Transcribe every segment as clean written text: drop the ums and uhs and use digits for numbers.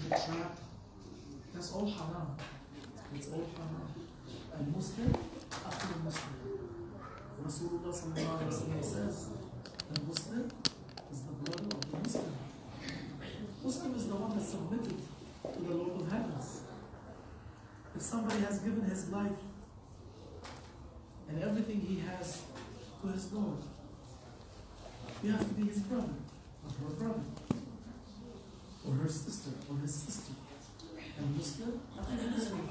the trap. That's all haram. It's all haram. And Muslim, after the Muslim. Rasulullah sallallahu alayhi wa sallam says, the Muslim is the brother of the Muslim. Muslim is the one that submitted to the Lord of Heavens. If somebody has given his life and everything he has to his Lord, you have to be his brother, or her brother, or her sister, or his sister. And Muslim, after the Muslim.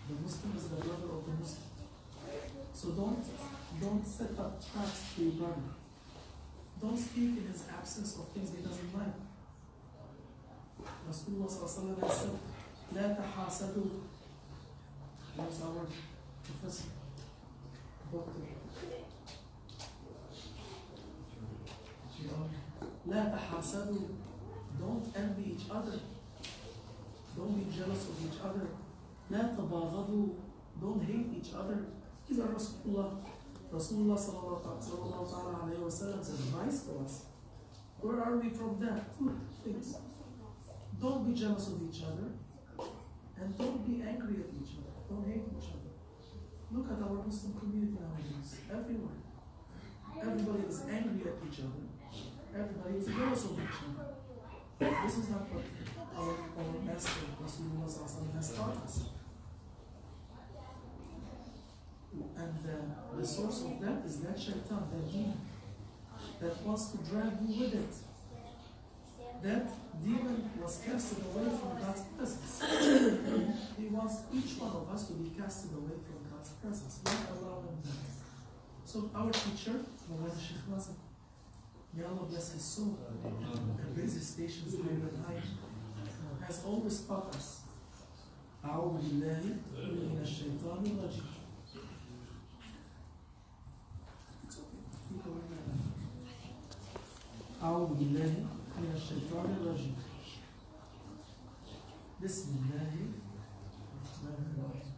The Muslim is the brother of the Muslim. So don't set up traps to your brother. Don't speak in his absence of things he doesn't like. Rasulullah sallallahu alayhi wa sallam said, لا تحاسدوا. That's our professor, doctor. لا تحاسدوا. Don't envy each other. Don't be jealous of each other. لا تباغضوا. Don't hate each other. These are Rasulullah sallallahu alayhi wa sallam said advice to us. Where are we from that? Two things. Don't be jealous of each other, and don't be angry at each other. Don't hate each other. Look at our Muslim community nowadays. Everywhere. Everybody is angry at each other. Everybody is jealous of each other. This is not what our Master Rasulullah sallallahu alayhi wa sallam has taught us. And the source of that is that shaitan, that demon, that wants to drag you with it. That demon was casted away from God's presence. He wants each one of us to be casted away from God's presence. Don't allow him that. So our teacher, Muhammad Sheikh Nazim, may Allah bless his soul and raise his stations higher and higher, has always taught us, أعوذ بالله من الشيطان الرجيم. أعوذ بالله من الشيطان الرجيم. بسم الله الرحمن الرحيم.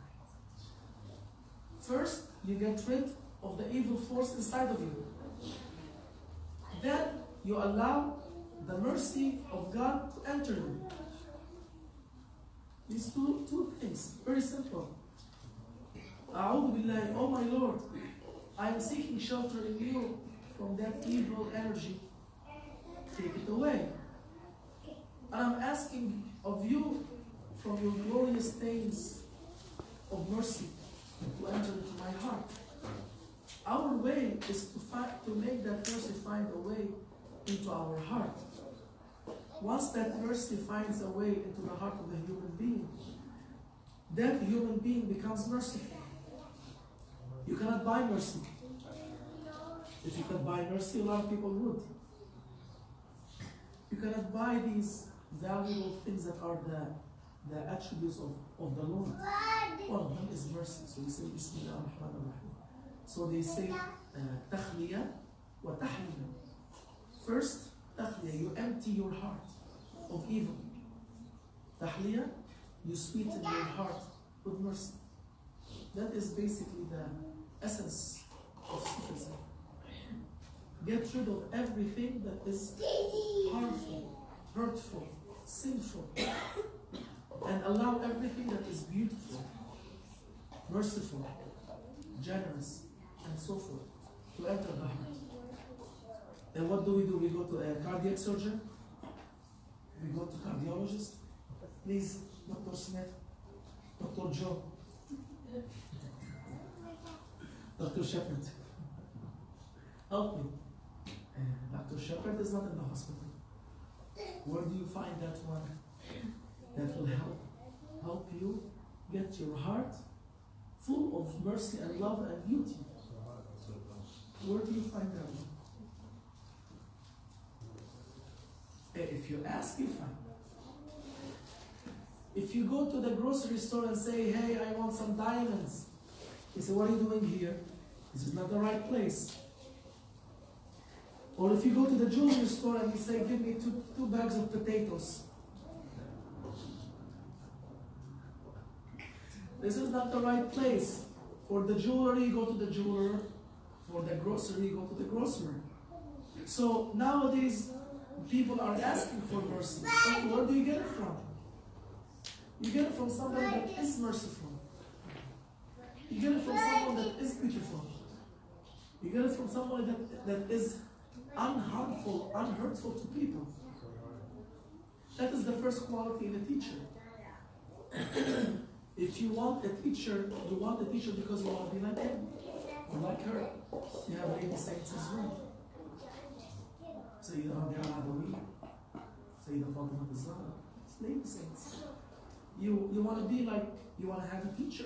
First, you get rid of the evil force inside of you. Then, you allow the mercy of God to enter you. These two things, very simple. أعوذ بالله, oh my Lord, I am seeking shelter in you from that evil energy. Take it away. And I'm asking of you from your glorious things of mercy to enter into my heart. Our way is to make that mercy find a way into our heart. Once that mercy finds a way into the heart of a human being, that human being becomes merciful. You cannot buy mercy. If you could buy mercy, a lot of people would. You cannot buy these valuable things that are the attributes of the Lord. One of them is mercy. So we say, Bismillah ar-Rahman ar-Rahim. So they say, Takhliya wa tahliya. First, Takhliya, you empty your heart of evil. Tahliya, you sweeten your heart with mercy. That is basically the essence of Sufism. Get rid of everything that is harmful, hurtful, sinful, and allow everything that is beautiful, merciful, generous, and so forth to enter the heart. And what do? We go to a cardiac surgeon, we go to cardiologist. Please, Dr. Smith, Dr. Joe, Dr. Shepherd, help me. Dr. Shepherd is not in the hospital. Where do you find that one that will help you get your heart full of mercy and love and beauty? Where do you find that one? If you ask, you find. If you go to the grocery store and say, hey, I want some diamonds, he said, what are you doing here? This is not the right place. Or if you go to the jewelry store and you say, give me two bags of potatoes. This is not the right place. For the jewelry, go to the jeweler. For the grocery, go to the grocer. So nowadays, People are asking for mercy. Okay, where do you get it from? You get it from somebody that is merciful. You get it from someone that is beautiful. You get it from someone that is unharmful, unhurtful to people. That is the first quality in a teacher. If you want a teacher, you want a teacher because you want to be like him or like her. You have lady saints as well. Sayyida Rabia al-Adawi, Sayyida Fatima al-Zahra, lady saints. You want to be like, you want to have a teacher,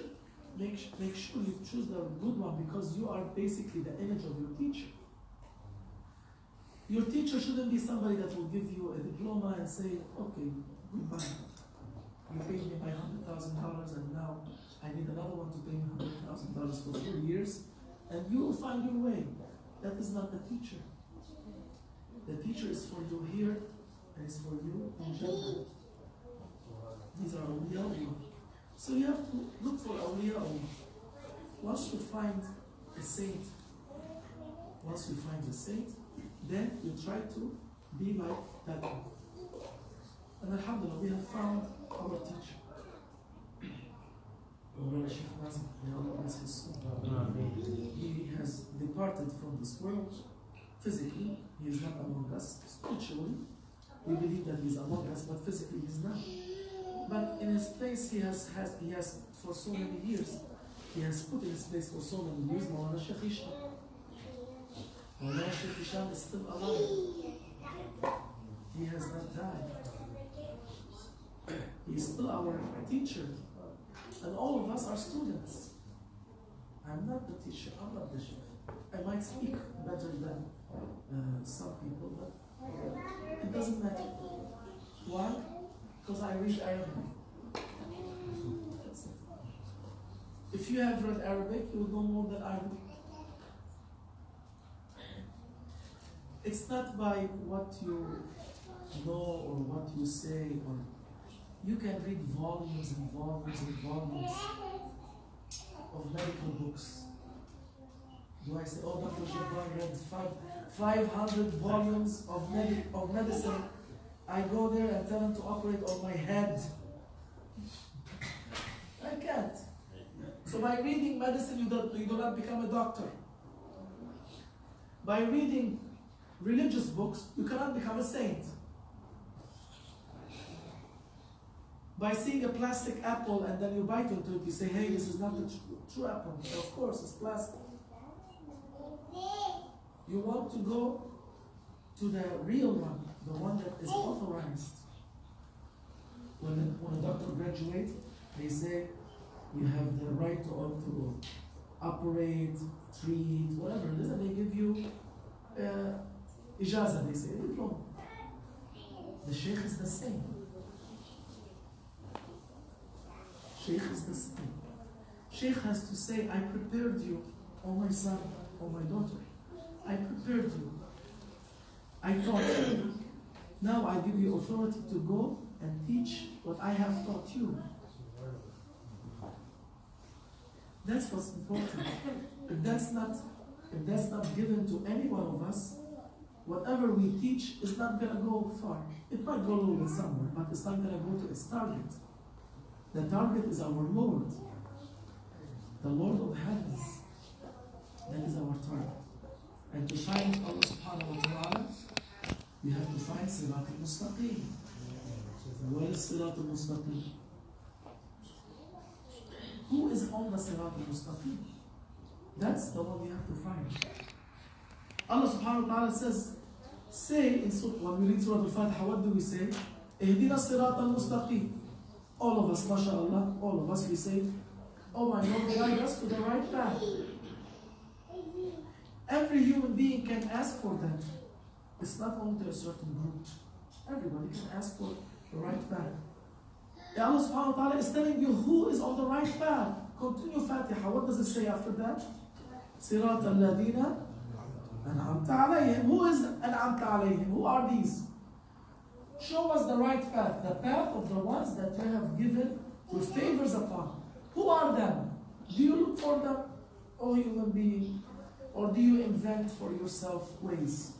make sure you choose the good one because you are basically the image of your teacher. Your teacher shouldn't be somebody that will give you a diploma and say, okay, goodbye. You paid me my $100,000 and now I need another one to pay me $100,000 for 4 years and you will find your way. That is not the teacher. The teacher is for you here and is for you in Jannah. These are awliya. So you have to look for awliya. Once you find a saint, then you try to be like that one. And alhamdulillah, we have found our teacher. He has departed from this world physically. He is not among us. Spiritually, we believe that he is among us, but physically he is not. But in his place, he has for so many years, he has put in his place for so many years, Maulana Sheikh Hisham. Maulana Sheikh Hisham is still alive. He has not died. He is still our teacher. And all of us are students. I'm not the teacher, I'm not the sheikh. I might speak better than some people, but it doesn't matter. Why? Because I read Arabic. That's it. If you have read Arabic, you will know more than I do. It's not by what you know or what you say, or you can read volumes and volumes and volumes of medical books. Do I say, oh, Dr. Jabbar read 500 volumes of medicine? I go there and tell him to operate on my head. I can't. So by reading medicine, you do not become a doctor. By reading religious books, you cannot become a saint. By seeing a plastic apple and then you bite into it, you say, hey, this is not the true apple. Of course, it's plastic. You want to go to the real one, the one that is authorized. When a doctor graduates, they say, you have the right to operate, treat, whatever it is, and they give you ijaza, they say, diploma. The sheikh is the same. Sheikh is the same. Sheikh has to say, I prepared you, oh my son, oh my daughter. I prepared you. I taught you. Now I give you authority to go and teach what I have taught you. That's what's important. If that's not given to any one of us, whatever we teach is not going to go far. It might go a little bit somewhere, but it's not going to go to its target. The target is our Lord, the Lord of heavens. That is our target. And to find Allah subhanahu wa ta'ala, you have to find Sirat al-Mustaqim. Where is Sirat al-Mustaqim? Who is on the Sirat al-Mustaqim? That's the one we have to find. Allah subhanahu wa ta'ala says, say in Surah, when we read Surah Al-Fatiha, what do we say? Ihdina Sirat al-Mustaqim. All of us, mashallah, all of us, we say, oh my Lord, guide us to the right path. Every human being can ask for that. It's not only to a certain group. Everybody can ask for the right path. Allah subhanahu wa ta'ala is telling you who is on the right path. Continue Fatiha. What does it say after that? Sirat al-ladina an'amta alayhim. Who is an'amta alayhim? Who are these? Show us the right path. The path of the ones that you have given your favors upon. Who are them? Do you look for them, O human being? Or do you invent for yourself ways?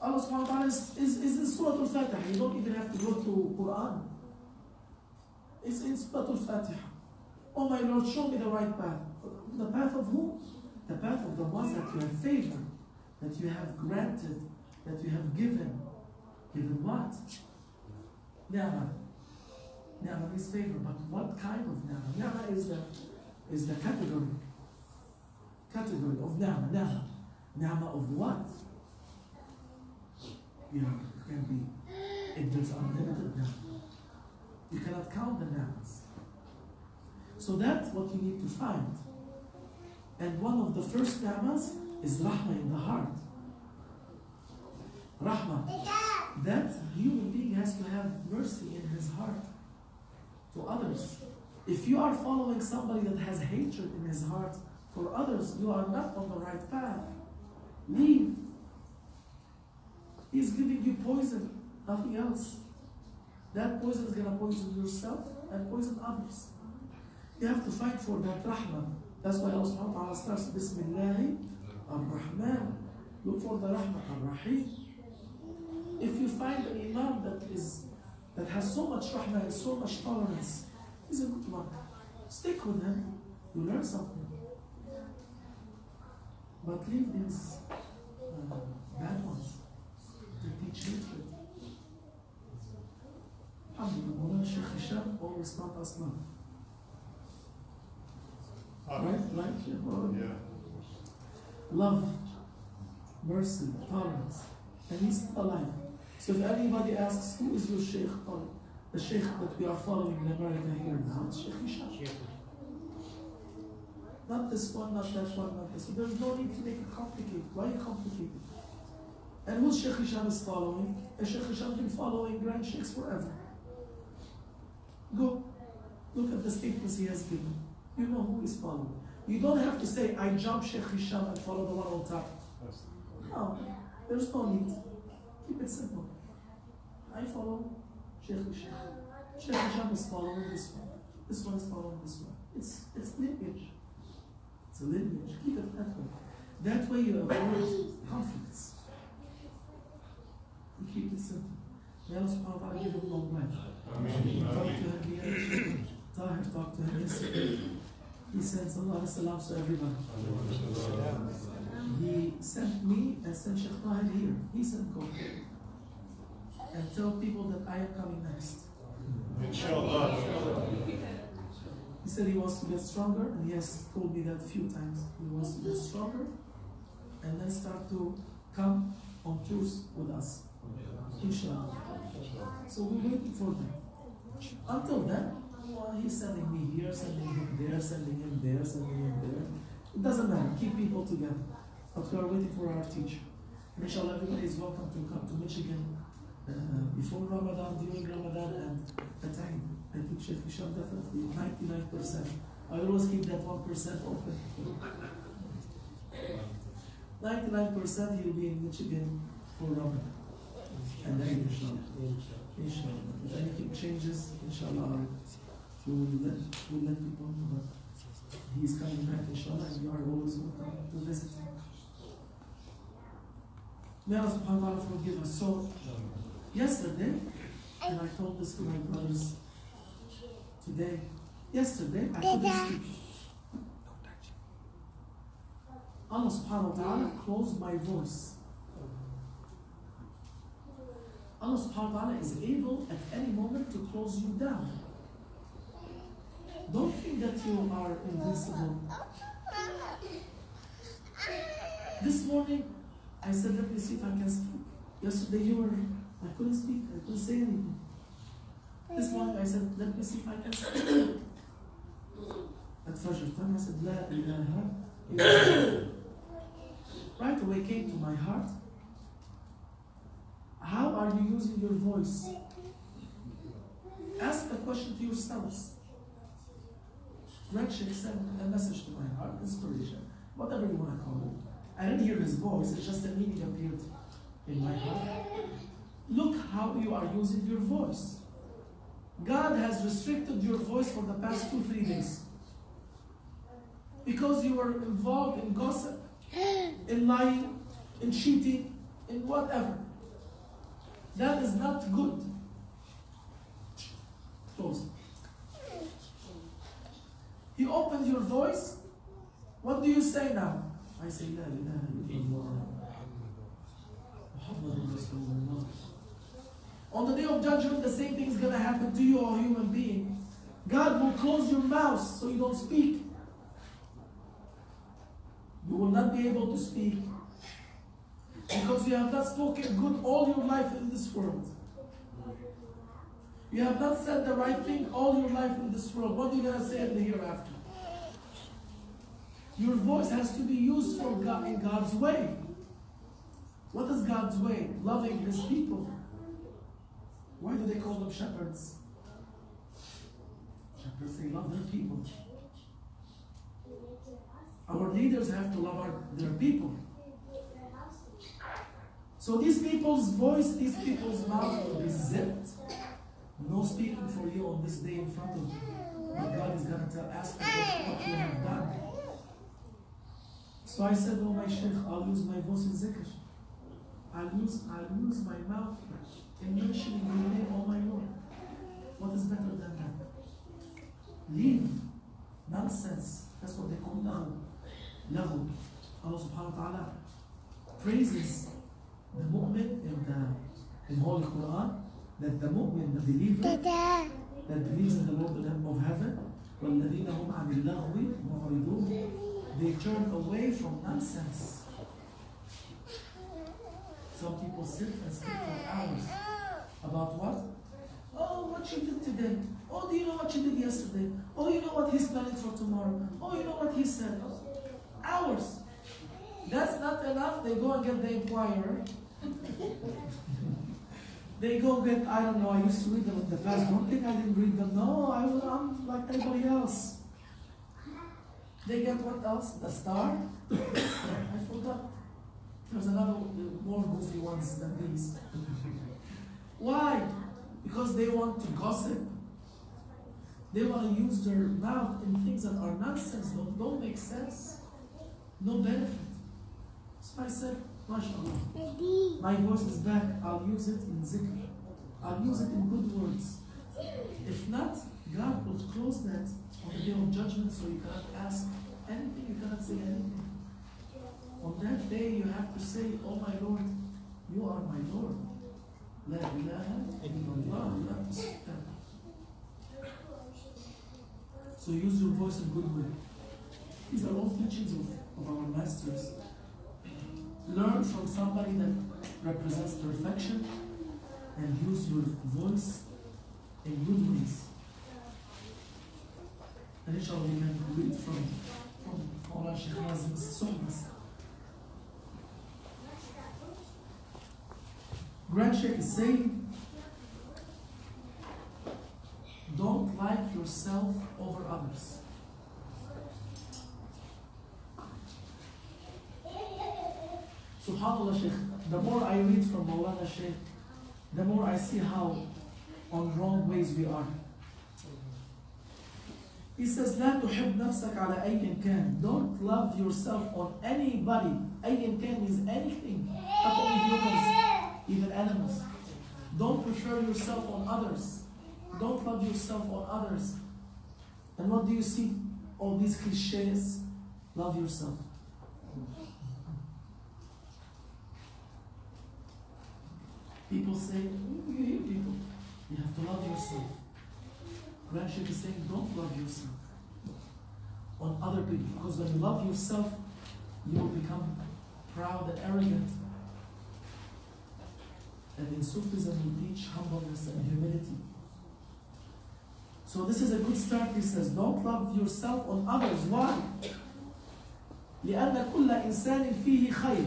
Allah subhanahu wa ta'ala is in Surah Al-Fatiha. You don't even have to go to Quran. It's in Surah Al-Fatiha. Oh my Lord, show me the right path. The path of who? The path of the ones that you have favored, that you have granted, that you have given. Given what? Ni'mah. Ni'mah means favor, but what kind of ni'mah? Ni'mah is the category of ni'mah. Ni'mah of what? You know, it can be, if there's unlimited ni'mah. You cannot count the ni'mahs. So that's what you need to find. And one of the first ni'mahs is rahmah in the heart. Rahmah. That human being has to have mercy in his heart to others. If you are following somebody that has hatred in his heart for others, you are not on the right path. Leave. He's giving you poison, nothing else. That poison is going to poison yourself and poison others. You have to fight for that rahmah. That's why Allah subhanahu wa ta'ala starts Bismillahi ar-Rahman. Look for the rahmah ar-Rahim. If you find an imam that has so much rahmah and so much tolerance, he's a good one. Stick with him. You learn something. But leave these bad ones. They teach hatred. Alhamdulillah, Sheikh Hisham always taught us love. Right? Yeah. Love, mercy, tolerance. And he's still alive. So if anybody asks, who is your sheikh, or the sheikh that we are following in America here now, it's Sheikh Hisham. Not this one, not that one, not this one. There's no need to make it complicated. Why complicate it? And who Sheikh Hisham is following? Sheikh Hisham has been following grand sheikhs forever. Go. Look at the statements he has given. You know who is following. You don't have to say, I jump Sheikh Hisham and follow the one on top. No, there's no need. Keep it simple. I follow Sheikh Hisham. Sheikh Hisham is following this one. This one is following this one. It's lineage. It's a lineage. Keep it that way. That way you avoid conflicts. You keep it simple. May Allah subhanahu wa ta'ala give him long life. Talk to him here. Tahir talked to him yesterday. He sends a lot of salams to everybody. He sent me and sent Sheikh Tahir here. He sent go and tell people that I am coming next. Inshallah. He said he wants to get stronger, and he has told me that a few times. He wants to get stronger and then start to come on tours with us. Inshallah. So we're waiting for them. Until then, he's sending me here, sending him there, sending him there, sending him there. It doesn't matter. Keep people together. But we are waiting for our teacher. And inshallah, everybody is welcome to come to Michigan before Ramadan, during Ramadan, and at time. I think Sheikh Hisham definitely 99%. I always keep that 1% open. 99% he'll be in Michigan for Ramadan. And then inshallah. If anything changes, inshallah, we'll let people know. But he's coming back, inshallah, and you are always welcome to visit him. May Allah subhanahu wa ta'ala forgive us. So, yesterday, and I told this to my brothers today, yesterday I couldn't speak. Allah subhanahu wa ta'ala closed my voice. Allah subhanahu wa ta'ala is able at any moment to close you down. Don't think that you are invincible. This morning, I said, let me see if I can speak. Yesterday, I couldn't speak, I couldn't say anything. This morning, I said, let me see if I can speak. At Fajr time, I said, La ilaha illallah. Right away came to my heart. How are you using your voice? Ask a question to yourselves. Red Sheikh sent a message to my heart, inspiration, whatever you want to call it. I didn't hear his voice, it's just a meaning appeared in my heart. Look how you are using your voice. God has restricted your voice for the past 2-3 days. Because you were involved in gossip, in lying, in cheating, in whatever. That is not good. Close. He opens your voice. What do you say now? I say, La ilaha illallah. Muhammadur Rasulullah. On the day of judgment, the same thing is going to happen to you or a human being. God will close your mouth so you don't speak. You will not be able to speak because you have not spoken good all your life in this world. You have not said the right thing all your life in this world. What are you going to say in the hereafter? Your voice has to be used for God in God's way. What is God's way? Loving His people. Why do they call them shepherds? Shepherds, they love their people. Our leaders have to love their people. So these people's voice, these people's mouth will be zipped. No speaking for you on this day in front of you. But God is going to ask you what you have done. So I said, oh my Sheikh, I'll use my voice in zikr. I'll use my mouth in mentioning your name, oh my Lord. What is better than that? Leave nonsense. That's what they call lahu. Lahu. Allah subhanahu wa ta'ala praises the mu'min in Holy Quran, that the mu'min, the believer, that believes in the Lord of heaven, وَالَّذِينَ هُمْ عَنِ اللَّغْوِ مُعْرِضُونَ, they turn away from nonsense. Some people sit and speak for hours. About what? Oh, what you did today. Oh, do you know what you did yesterday? Oh, you know what he's planning for tomorrow. Oh, you know what he said. Oh, hours. That's not enough. They go and get the Inquirer. They go get, I don't know, I used to read them in the past. Don't think I didn't read them. No, I'm like everybody else. They get what else? The Star? I forgot. There's another more goofy ones than these. Why? Because they want to gossip. They want to use their mouth in things that are nonsense, don't make sense, no benefit. So I said, MashaAllah, my voice is back, I'll use it in zikr. I'll use it in good words. If not, God will close that on the day of judgment, so you cannot ask anything, you cannot say anything. On that day, you have to say, oh my Lord, you are my Lord. La ilaha illallah, la ilaha. So use your voice in good way. These are all teachings of our masters. Learn from somebody that represents perfection and use your voice in good ways. And inshallah we can read from Maulana Sheikh Nazim's Sohbat. Grand Sheikh is saying, don't like yourself over others. SubhanAllah, Sheikh, the more I read from Maulana Sheikh, the more I see how on wrong ways we are. He says, لا تحب نفسك على أي كان. Don't love yourself on anybody. أي كان means anything. Not only humans, even animals. Don't prefer yourself on others. Don't love yourself on others. And what do you see? All these cliches. Love yourself. People say, you hear people, you have to love yourself. Grand Sheikh is saying, don't love yourself on other people, because when you love yourself, you will become proud and arrogant. And in Sufism, we teach humbleness and humility. So this is a good start. He says, don't love yourself on others. Why? لأن كل إنسان فيه خير.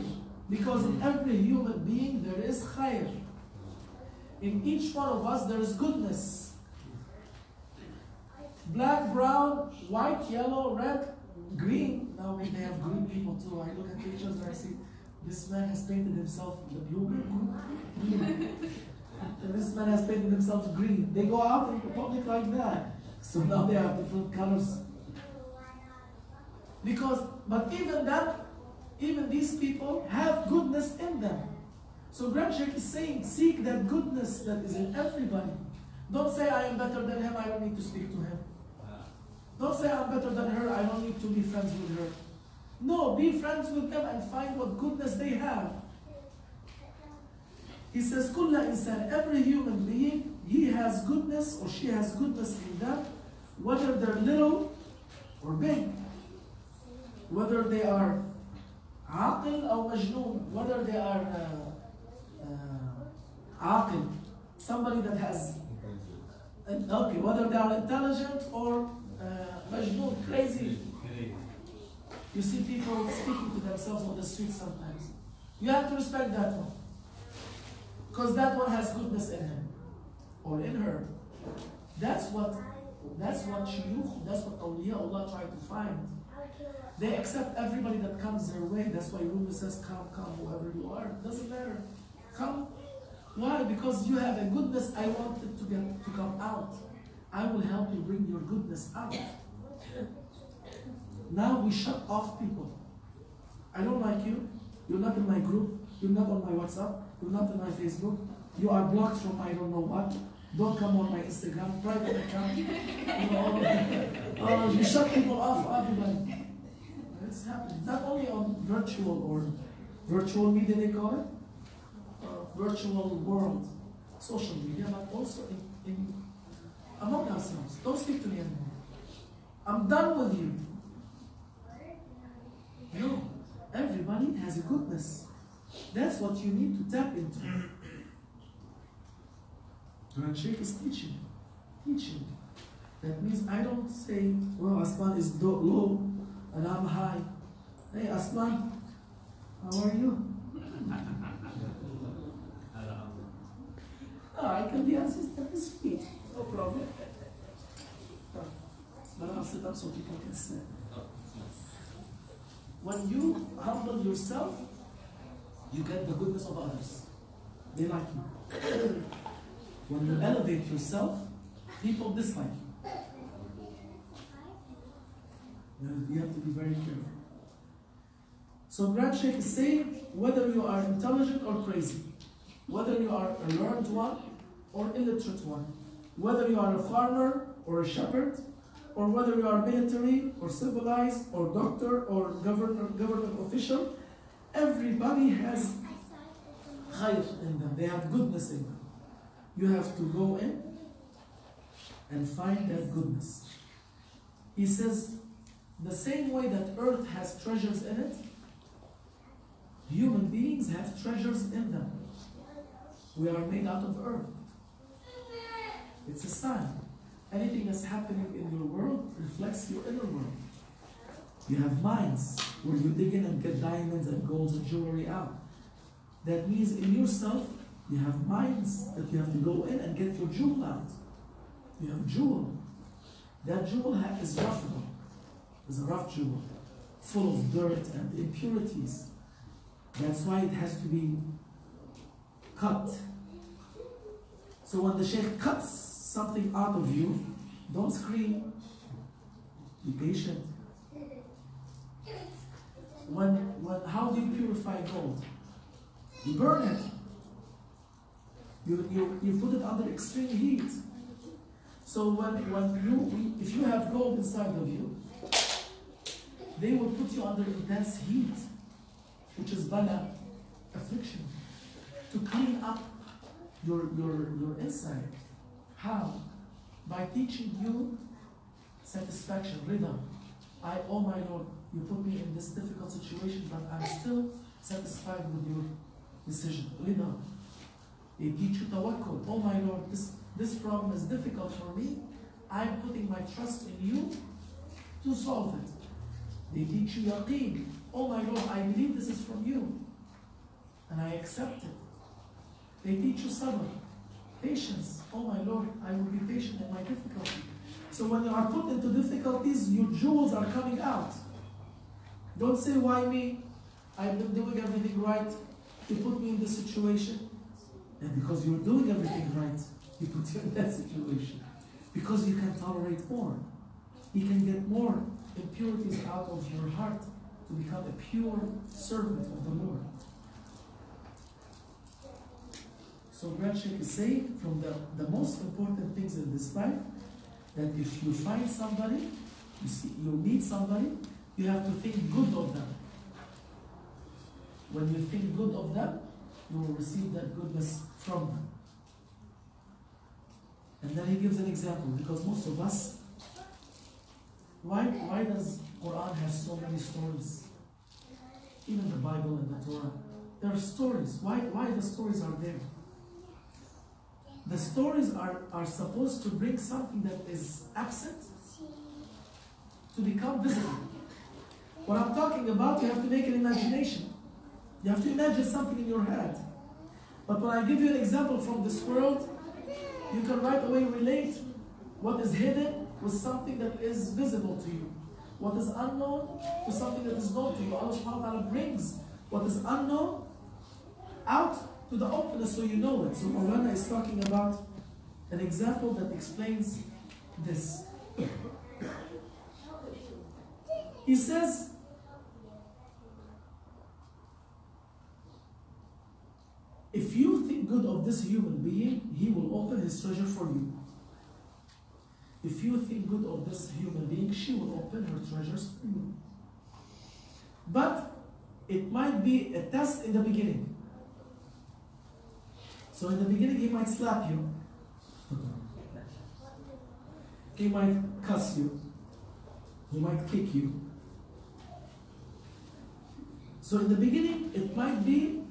Because in every human being there is خير. In each one of us there is goodness. Black, brown, white, yellow, red, green. Now maybe they have green people too. I look at pictures and I see this man has painted himself the blue, green. This man has painted himself green. They go out in the public like that. So now they have different colors. But even that, even these people have goodness in them. So Grand Sheikh is saying, seek that goodness that is in everybody. Don't say I am better than him, I don't need to speak to him. Don't say I'm better than her, I don't need to be friends with her. No, be friends with them and find what goodness they have. He says, كل إنسان, every human being, he has goodness or she has goodness in them, whether they're little or big, whether they are عاقل أو مجنون, whether they are عاقل, somebody that has, okay, whether they are intelligent or مجنون, crazy. You see people speaking to themselves on the street sometimes. You have to respect that one. Because that one has goodness in him or in her. That's what shuyukh, that's what awliya try to find. They accept everybody that comes their way. That's why Rumi says, come, whoever you are. It doesn't matter. Come. Why? Because you have a goodness. I want it to come out. I will help you bring your goodness out. Now we shut off people. I don't like you. You're not in my group. You're not on my WhatsApp. You're not on my Facebook. You are blocked from I don't know what. Don't come on my Instagram. Private account. You shut people off. Everybody. It's happening. Not only on virtual media they call it, virtual world, social media, but also in among ourselves. Don't speak to me anymore. I'm done with you. No, everybody has a goodness. That's what you need to tap into. Grand Sheikh is teaching. That means I don't say, well, Aslan is low and I'm high. Hey, Aslan, how are you? Oh, I can be assistant this week. No problem. But I'll sit up so people can sit. When you humble yourself, you get the goodness of others. They like you. When you elevate yourself, people dislike you. You have to be very careful. So Grand Sheikh is saying, whether you are intelligent or crazy, whether you are a learned one or illiterate one, whether you are a farmer or a shepherd, or whether you are military or civilized or doctor or government official, everybody has khayr in them. They have goodness in them. You have to go in and find that goodness. He says, the same way that earth has treasures in it, human beings have treasures in them. We are made out of earth. It's a sign. Anything that's happening in your world reflects your inner world. You have mines where you dig in and get diamonds and golds and jewelry out. That means in yourself, you have mines that you have to go in and get your jewel out. You have jewel. That jewel is rough. It's a rough jewel, full of dirt and impurities. That's why it has to be cut. So when the Sheikh cuts something out of you, don't scream. Be patient. How do you purify gold? You burn it. You put it under extreme heat. So if you have gold inside of you, they will put you under intense heat, which is bala, affliction, to clean up your inside. How? By teaching you satisfaction, rida. Oh my Lord, you put me in this difficult situation, but I'm still satisfied with your decision. Rida. They teach you tawakkul. Oh my Lord, this problem is difficult for me. I'm putting my trust in you to solve it. They teach you yaqeen. Oh my Lord, I believe this is from you. And I accept it. They teach you sabr, patience. Oh my Lord, I will be patient in my difficulty. So when you are put into difficulties, your jewels are coming out. Don't say, why me? I've been doing everything right. You put me in this situation. And because you're doing everything right, He puts you in that situation. Because you can tolerate more. He can get more impurities out of your heart to become a pure servant of the Lord. So Grand Sheikh is saying from the most important things in this life, that if you find somebody, you meet somebody, you have to think good of them. When you think good of them, you will receive that goodness from them. And then he gives an example, because most of us, why does Quran have so many stories? Even the Bible and the Torah, there are stories. Why the stories are there? The stories are supposed to bring something that is absent to become visible. What I'm talking about, you have to make an imagination. You have to imagine something in your head. But when I give you an example from this world, you can right away relate what is hidden with something that is visible to you. What is unknown to something that is known to you. Allah subhanahu wa ta'ala brings what is unknown out to the openness so you know it. So Maulana is talking about an example that explains this. He says, if you think good of this human being, he will open his treasure for you. If you think good of this human being, she will open her treasures for you. But it might be a test in the beginning. So in the beginning, he might slap you. He might cuss you. He might kick you. So in the beginning, it might be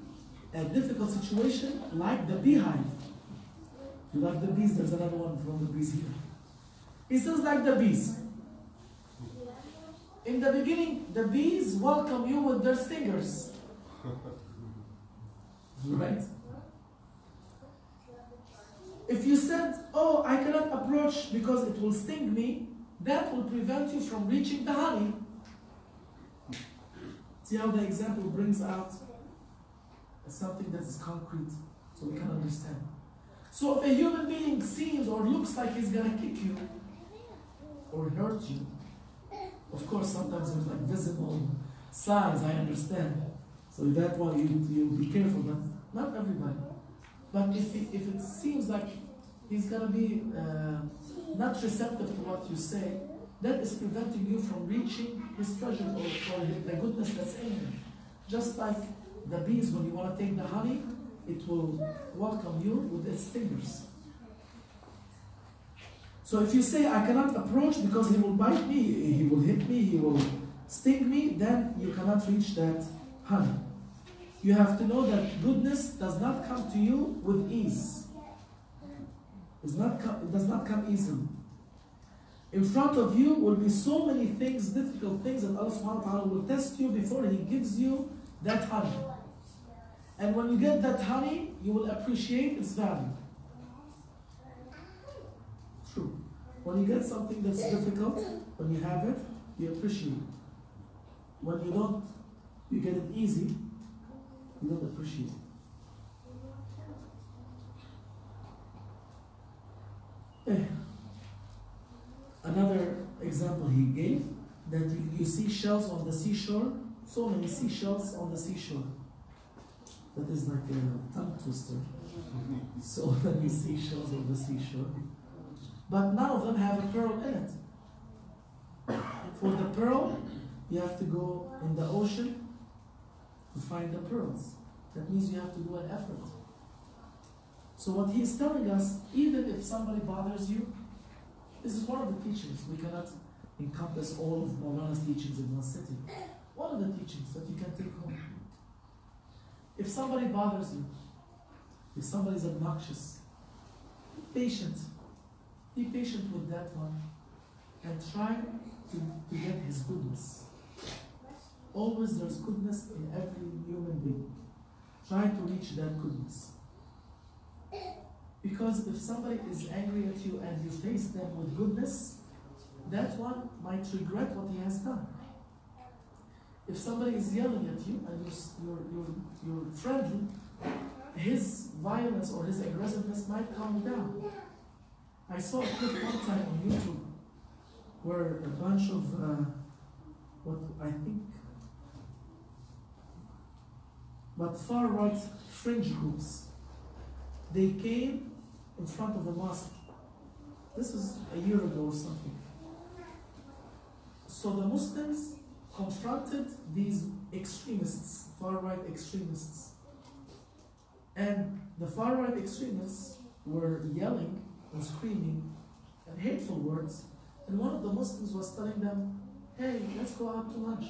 a difficult situation like the beehive. You like the bees? There's another one from the bees here. He says like the bees. In the beginning, the bees welcome you with their stingers. Right? If you said, oh, I cannot approach because it will sting me, that will prevent you from reaching the honey. See how the example brings out something that is concrete so we can understand. So if a human being seems or looks like he's going to kick you or hurt you, of course sometimes there's like visible signs, I understand. So that one you be careful, but not everybody. But if it seems like he's going to be not receptive to what you say, that is preventing you from reaching his treasure or the goodness that's in him. Just like the bees, when you want to take the honey, it will welcome you with its stingers. So if you say, I cannot approach because he will bite me, he will hit me, he will sting me, then you cannot reach that honey. You have to know that goodness does not come to you with ease. It does not come easily. In front of you will be so many things, difficult things, that Allah subhanahu wa ta'ala will test you before He gives you that honey. And when you get that honey, you will appreciate its value. True. When you get something that's difficult, when you have it, you appreciate it. When you don't, you get it easy, you don't appreciate it. Another example he gave, that you see shells on the seashore, so many seashells on the seashore. That is like a tongue twister. So many seashells on the seashore. But none of them have a pearl in it. For the pearl, you have to go in the ocean to find the pearls. That means you have to do an effort. So what he is telling us, even if somebody bothers you, this is one of the teachings. We cannot encompass all of Maulana's teachings in one sitting. One of the teachings that you can take home. If somebody bothers you, if somebody is obnoxious, be patient. Be patient with that one and try to get his goodness. Always there's goodness in every human being. Try to reach that goodness. Because if somebody is angry at you and you face them with goodness, that one might regret what he has done. If somebody is yelling at you and you're friendly, his violence or his aggressiveness might calm down. I saw a clip one time on YouTube where a bunch of far-right fringe groups, They came in front of the mosque. This is a year ago or something. So the Muslims confronted these extremists, far-right extremists. And the far-right extremists were yelling and screaming and hateful words. And one of the Muslims was telling them, hey, let's go out to lunch.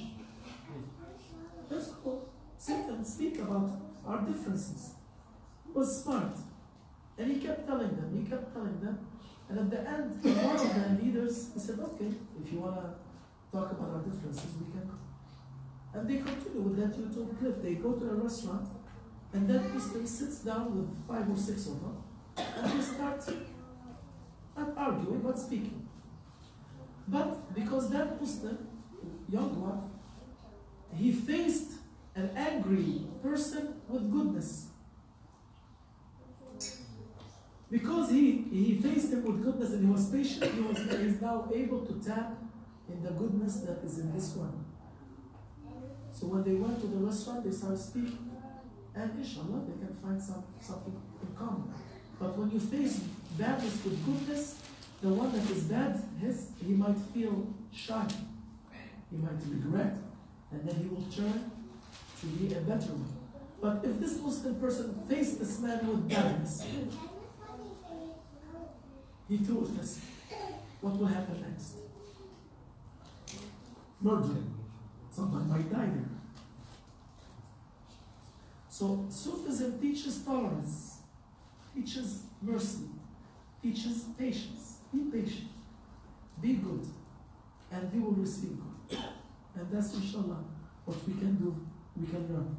Let's go sit and speak about our differences. It was smart. And he kept telling them, and at the end, one of the leaders, he said, okay, if you want to talk about our differences, we can. And they continue with that YouTube clip. They go to a restaurant, and that Muslim sits down with 5 or 6 of them, and they start not arguing, but speaking. But because that Muslim, young one, he faced an angry person with goodness. Because he faced him with goodness and he was patient, he is now able to tap in the goodness that is in this one. So when they went to the restaurant, they started speaking, and inshallah, they can find something in common. But when you face badness with goodness, the one that is bad, he might feel shy, he might regret, and then he will turn to be a better one. But if this Muslim person faced this man with badness, he threw a fist, what will happen next? Murder. Someone might die there. So Sufism teaches tolerance, teaches mercy, teaches patience. Be patient, be good, and you will receive good. And that's inshallah what we can do, we can learn.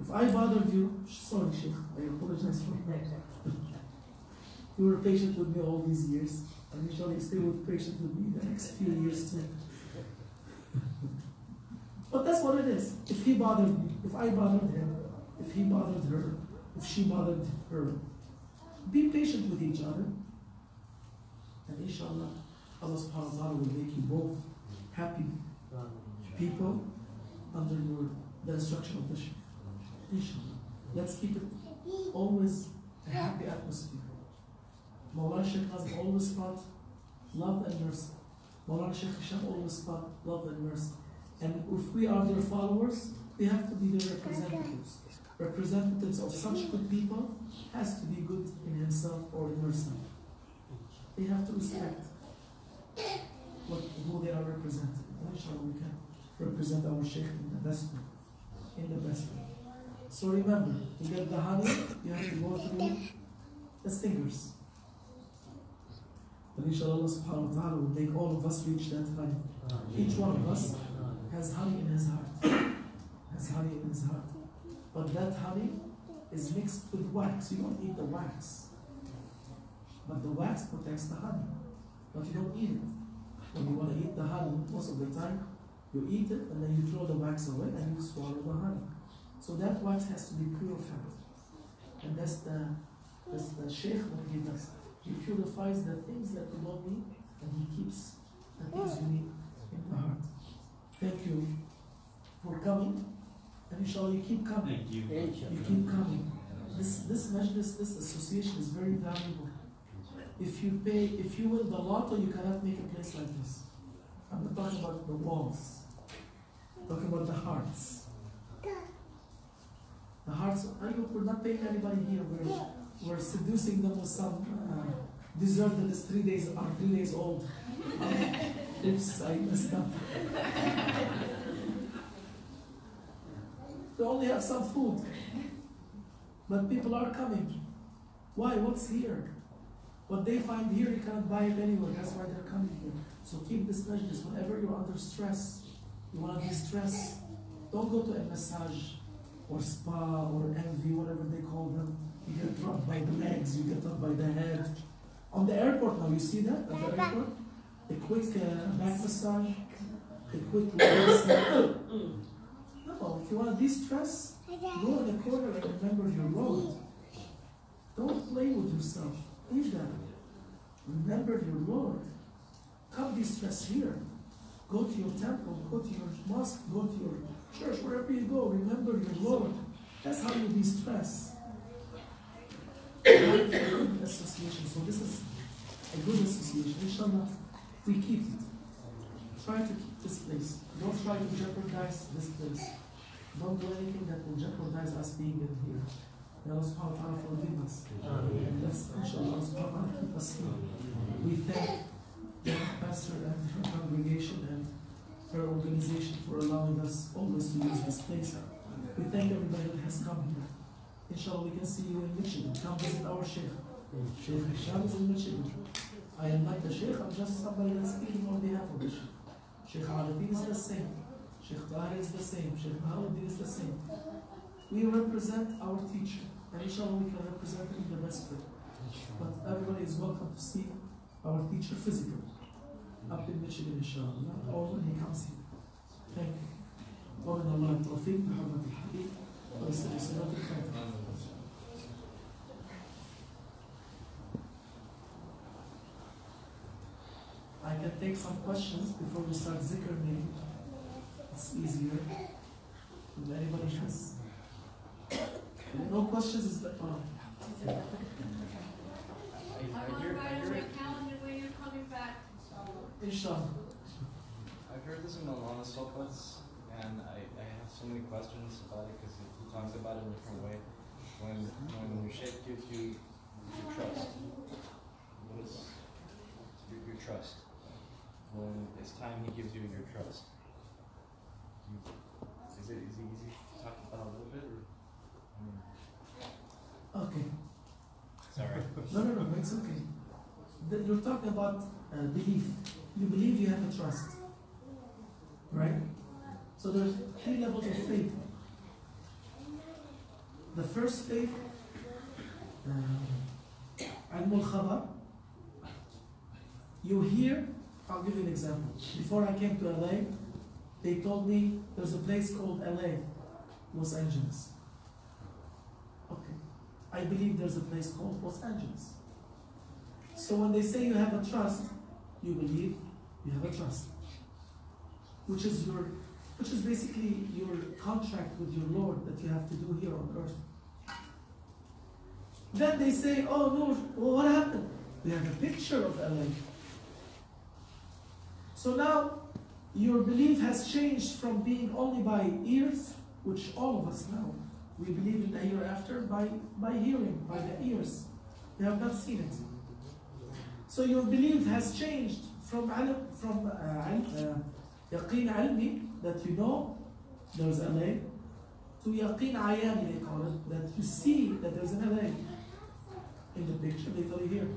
If I bothered you, sorry Sheikh, I apologize for that. You were patient with me all these years, and inshallah you stay patient with me the next few years too. But that's what it is. If he bothered me, if I bothered him, if he bothered her, if she bothered her, be patient with each other. And inshallah, Allah subhanahu wa ta'ala will make you both happy people under the instruction of the Shaykh. Inshallah. Let's keep it always a happy atmosphere. Mawlana Shaykh Nazim always taught love and mercy. Mawlana Shaykh Hisham always taught love and mercy. And if we are their followers, we have to be their representatives. Representatives of such good people has to be good in himself or in herself. They have to respect who they are representing. And inshallah we can represent our Shaykh in the best way. In the best way. So remember, to get the honey, you have to go through the stingers. And inshallah Allah subhanahu wa ta'ala will make all of us reach that honey. Each one of us has honey in his heart. Has honey in his heart. But that honey is mixed with wax. You don't eat the wax. But the wax protects the honey. But you don't eat it. When you want to eat the honey, most of the time, you eat it and then you throw the wax away and you swallow the honey. So that wax has to be purified. And that's the Shaykh what he does. He purifies the things that you don't need and he keeps the things you need in the heart. Thank you for coming. And inshallah you keep coming. Thank you. You keep coming. This majlis, this association is very valuable. If you win the lotto, you cannot make a place like this. I'm not talking about the walls. I'm talking about the hearts. The hearts, we're not paying anybody here. We're seducing them with some dessert that is 3 days old. Oops, I messed up. They only have some food. But people are coming. Why? What's here? What they find here, you cannot buy it anywhere. That's why they're coming here. So keep this majlis. Whenever you're under stress, you want to de-stress, don't go to a massage or spa or envy, whatever they call them. You get rubbed by the legs, you get rubbed by the head. On the airport now, you see that? At the airport? A quick back massage, a quick massage. No, if you want to de-stress, go in the corner and remember your Lord. Don't play with yourself. Leave that. Remember your Lord. Come de-stress here. Go to your temple, go to your mosque, go to your church, wherever you go, remember your Lord. That's how you de-stress. good association. So this is a good association. Inshallah, we keep it. Try to keep this place. Don't try to jeopardize this place. Don't do anything that will jeopardize us being in here. May Allah subhanahu wa ta'ala forgive us. And let's, inshallah, Allah subhanahu wa ta'ala keep us here. We thank the pastor and her congregation and her organization for allowing us always to use this place. We thank everybody that has come here. Inshallah, we can see you in Michigan. Come visit our Sheikh. Sheikh Hisham is in Michigan. I am not the Sheikh, I'm just somebody that's speaking on behalf of the Sheikh. Sheikh Arabi is the same. Sheikh Tahir is the same. Sheikh Mahaluddin is the same. We represent our teacher. And inshallah, we can represent him the best way. But everybody is welcome to see our teacher physically. Up in Michigan, inshallah, or when he comes here. Thank you. ومن الله التوفيق بحرمة الحبيب ويسر صلاة الفاتحة. I can take some questions before we start zikr maybe. It's easier. If anybody has no questions, is the I heard my calendar when you're coming back. Inshallah. I've heard this in Maulana Sohbats, and I have so many questions about it because he talks about it in a different way. When your sheikh gives you your trust, what is your trust? When it's time he gives you your trust, is it easy to talk about a little bit? Or, Okay. Sorry. No, it's okay. You're talking about belief. You believe, you have a trust. Right? So there's 3 levels of faith. The first faith, Ilmul Khabar. You hear, I'll give you an example. Before I came to LA, they told me there's a place called LA, Los Angeles. Okay. I believe there's a place called Los Angeles. So when they say you have a trust, you believe you have a trust. Which is basically your contract with your Lord that you have to do here on earth. Then they say, oh Nour, well, what happened? We have a picture of LA. So now your belief has changed from being only by ears, which all of us now, we believe in the hereafter by hearing, by the ears. We have not seen it. So your belief has changed from yaqeen ilmi, that you know there's LA, to yaqeen ayani, they call it, that you see that there's an LA. In the picture, they tell you here.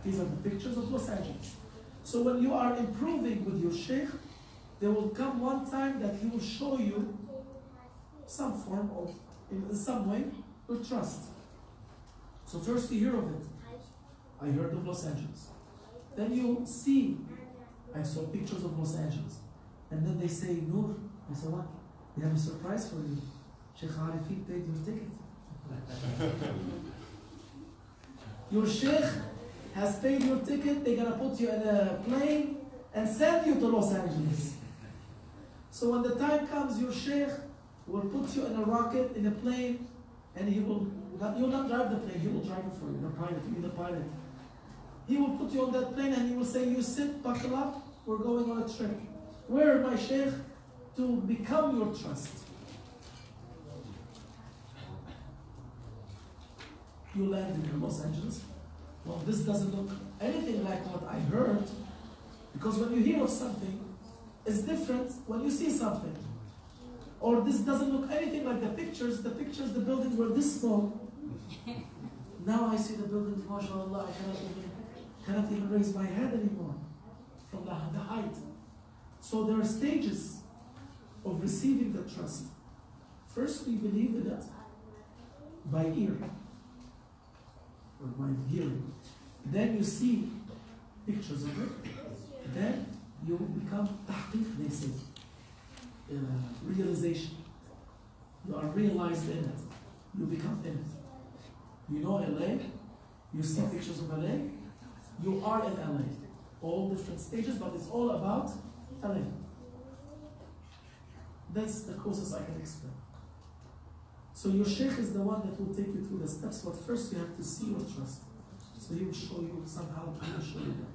These are the pictures of Los Angeles. So when you are improving with your sheikh, there will come one time that he will show you some form of, in some way, your trust. So first you hear of it. I heard of Los Angeles. Then you see, I saw pictures of Los Angeles. And then they say, Nour, I said, what? We have a surprise for you. Sheikh Arifi paid your ticket. Your sheikh has paid your ticket, they're gonna put you in a plane and send you to Los Angeles. So when the time comes, your sheikh will put you in a rocket, in a plane, and you'll not drive the plane, he will drive it for you, the pilot, you'll be the pilot. He will put you on that plane and he will say, you sit, buckle up, we're going on a trip. Where, my sheikh? To become your trust. You land in Los Angeles. Well, this doesn't look anything like what I heard, because when you hear of something, it's different when you see something. Or this doesn't look anything like the pictures, the buildings were this small. Now I see the buildings, mashallah, I cannot even raise my head anymore from the height. So there are stages of receiving the trust. First, we believe in it by ear, or by hearing. Then you see pictures of it. Then you become tahqiq, they say, realization. You are realized in it. You become in it. You know LA, you see pictures of LA, you are in LA. All different stages, but it's all about LA. That's the closest I can explain. So your sheikh is the one that will take you through the steps, but first you have to see or trust. So he will show you somehow, he will show you that.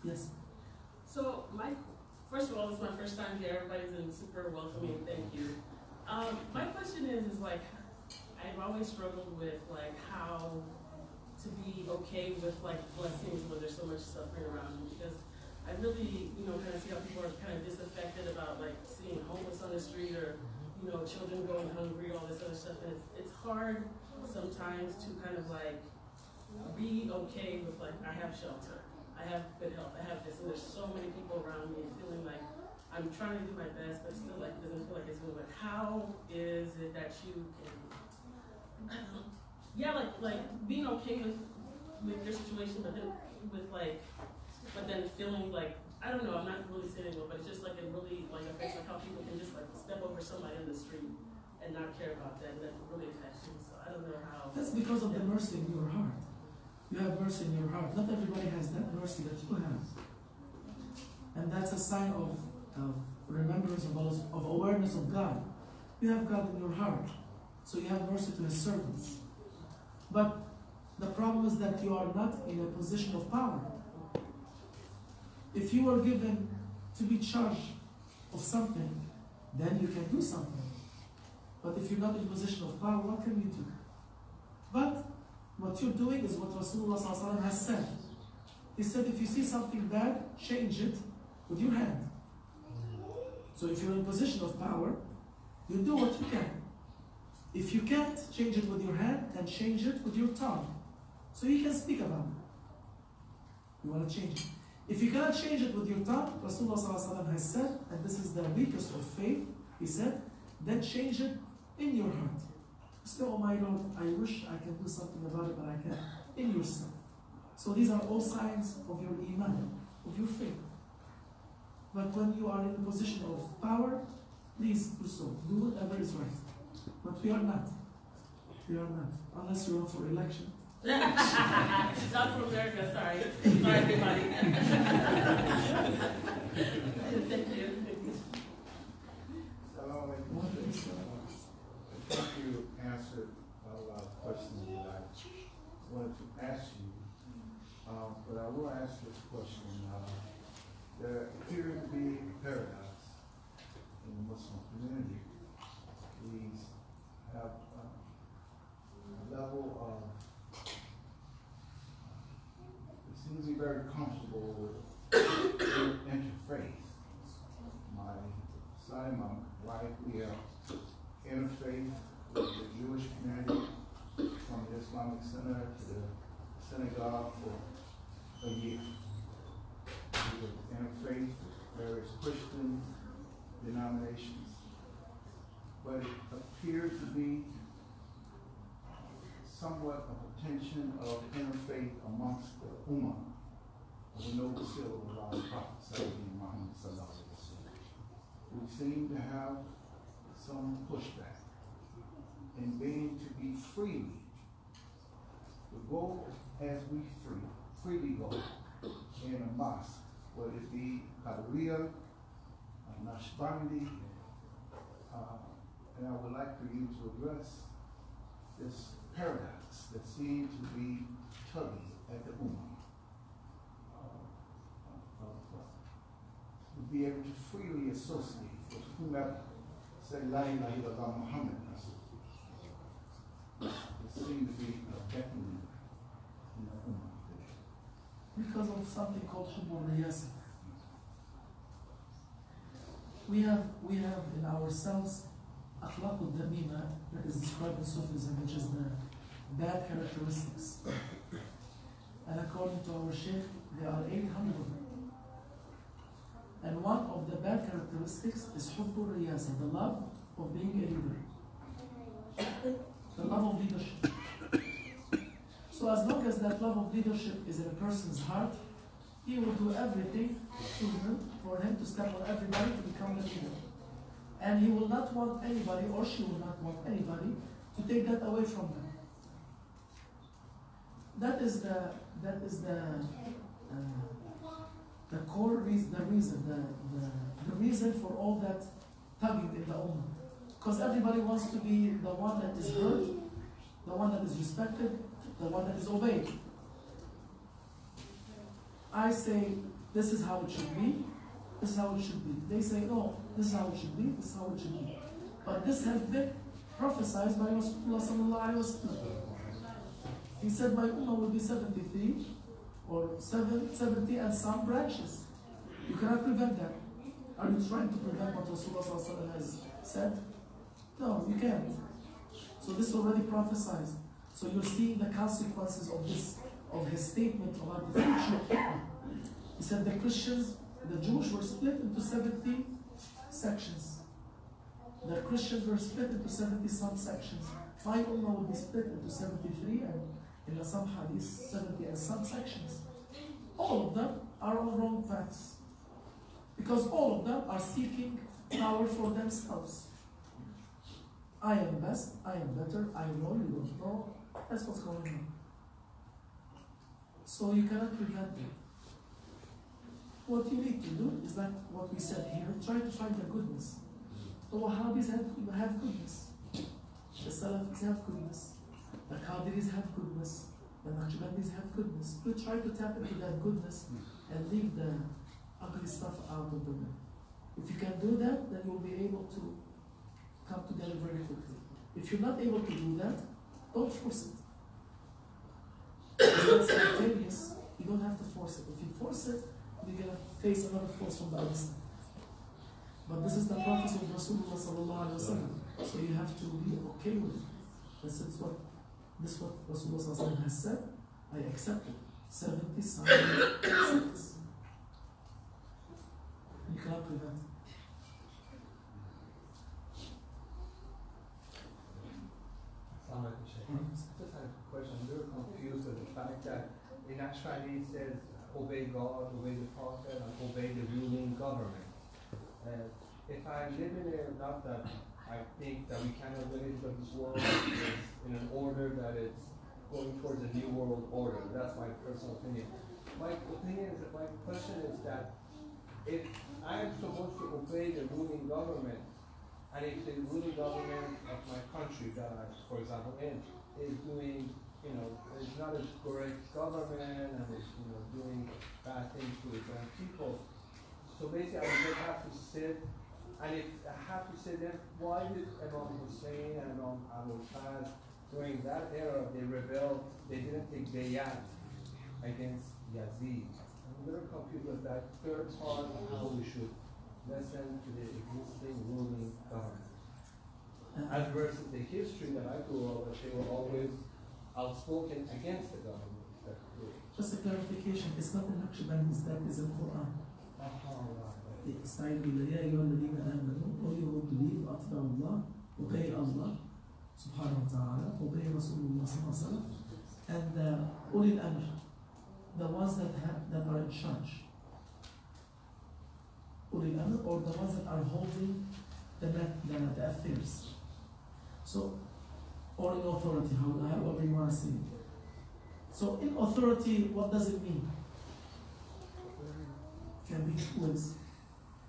Yes? So first of all, it's my first time here. Everybody's been super welcoming. Thank you. My question is like, I've always struggled with like how to be okay with like blessings when there's so much suffering around me, because I really, kind of see how people are kind of disaffected about like seeing homeless on the street or, children going hungry, all this other stuff. And it's hard sometimes to kind of like be okay with like, I have shelter, I have good health, I have this, and there's so many people around me and feeling like I'm trying to do my best, but still like doesn't feel like it's good. Like, how is it that you can, like being okay with your situation, but then feeling like, I don't know, I'm not really saying well, but it's just like it really like affects like how people can just like step over somebody in the street and not care about that, and that really affects me. So I don't know how. That's because of the mercy in your heart. You have mercy in your heart. Not everybody has that mercy that you have. And that's a sign of remembrance of awareness of God. You have God in your heart, so you have mercy to His servants. But the problem is that you are not in a position of power. If you were given to be charged of something, then you can do something. But if you're not in a position of power, what can you do? But what you're doing is what Rasulullah ﷺ has said. He said, if you see something bad, change it with your hand. So if you're in a position of power, you do what you can. If you can't change it with your hand, then change it with your tongue. So you can speak about it. You want to change it. If you cannot change it with your tongue, Rasulullah ﷺ has said, and this is the weakest of faith, he said, then change it in your heart. Say, oh my Lord, I wish I can do something about it, but I can't. In yourself. So these are all signs of your iman, of your faith. But when you are in a position of power, please do so. Do whatever is right. But we are not. We are not. Unless you run for election. Not from America, sorry. Sorry, everybody. Thank you. I think you answered a lot of questions that I wanted to ask you. But I will ask this question. There appears to be a paradox in the Muslim community. We have a level of, it seems to be very comfortable with interfaith. My son and my wife, we have interfaith with the Jewish community, from the Islamic Center to the synagogue for a year. We have interfaith with various Christian denominations. But it appears to be somewhat of a tension of interfaith amongst the Ummah, the noble seal of our Prophet Muhammad sallallahu alaihi wasallam. We seem to have some pushback in being to be freely, to go as we freely go in a mosque, whether it be Qadariya, Nashbandi, and I would like for you to address this paradox that seems to be tugging at the Ummah. To be able to freely associate with whomever, say La ilaha illallah Muhammad. It seems to be a beckoning in the Ummah today. Because of something called Hubbul Riyasa. We have in ourselves akhlaqul damima, that is described in Sufism, which is the bad characteristics. And according to our Sheikh, there are 800 of them. And one of the bad characteristics is Hubbul Riyasa, the love of being a leader. The love of leadership. So as long as that love of leadership is in a person's heart, he will do everything for him to step on everybody to become the leader. And he will not want anybody, or she will not want anybody, to take that away from them. That is the core reason, the reason for all that tugging in the ummah. Because everybody wants to be the one that is heard, the one that is respected, the one that is obeyed. I say, this is how it should be, this is how it should be. They say, no, this is how it should be, this is how it should be. But this has been prophesied by Rasulullah sallallahu alaihi wasallam. He said, my ummah will be 73 or 70 and some branches. You cannot prevent that. Are you trying to prevent what Rasulullah sallallahu alaihi wasallam has said? No, you can't. So this is already prophesied. So you're seeing the consequences of this, of his statement about the future. He said the Christians, the Jews were split into 70 sections. The Christians were split into 70 subsections. My ummah will be split into 73 and in some hadith 70 and subsections. All of them are on wrong paths. Because all of them are seeking power for themselves. I am best, I am better, I know, you don't know. That's what's going on. So you cannot prevent it. What you need to do is like what we said here, try to find the goodness. The Wahhabis have goodness. The Salafis have goodness. The Qadiris have goodness. The Naqshbandis have goodness. You try to tap into that goodness and leave the ugly stuff out of the way. If you can do that, then you'll be able to come together very quickly. If you're not able to do that, don't force it. It's not spontaneous. You don't have to force it. If you force it, you're going to face another force from the other side. But this is the prophecy of Rasulullah sallallahu alaihi wasallam. So you have to be okay with it. This is what Rasulullah sallallahu alaihi wasallam has said. I accept it. 70 signs. You cannot prevent it. I just had a question. I'm a little confused with the fact that in actuality it says obey God, obey the Prophet, and obey the ruling government. If I live in a, not that I think that we cannot live in this world is in an order that is going towards a new world order. That's my personal opinion. My question is that if I am supposed to obey the ruling government, and if the ruling government of my country that I, for example, in, is doing, is not a correct government and is, doing bad things to its own people, so basically I would just have to sit, and if I have to sit there, why did Imam Hussein and Imam Abu Faz during that era, they rebelled, they didn't take bayat against Yazid? I'm a little confused with that third part of how we should listen to the existing ruling government. As versus the history that I grew up with, they were always outspoken against the government. Just a clarification, it's not in Naqshbandis, that is in Quran. استعيذ بالله يا أيها الذين آمنوا all you who believe أطيعوا الله obey Allah سبحانه وتعالى obey Rasulullah صلى الله عليه وسلم and أولي الأمر the ones that are in charge أولي الأمر or the ones that are holding the affairs, so or in authority, however you want to say it. So in authority, what does it mean? Can be two ways.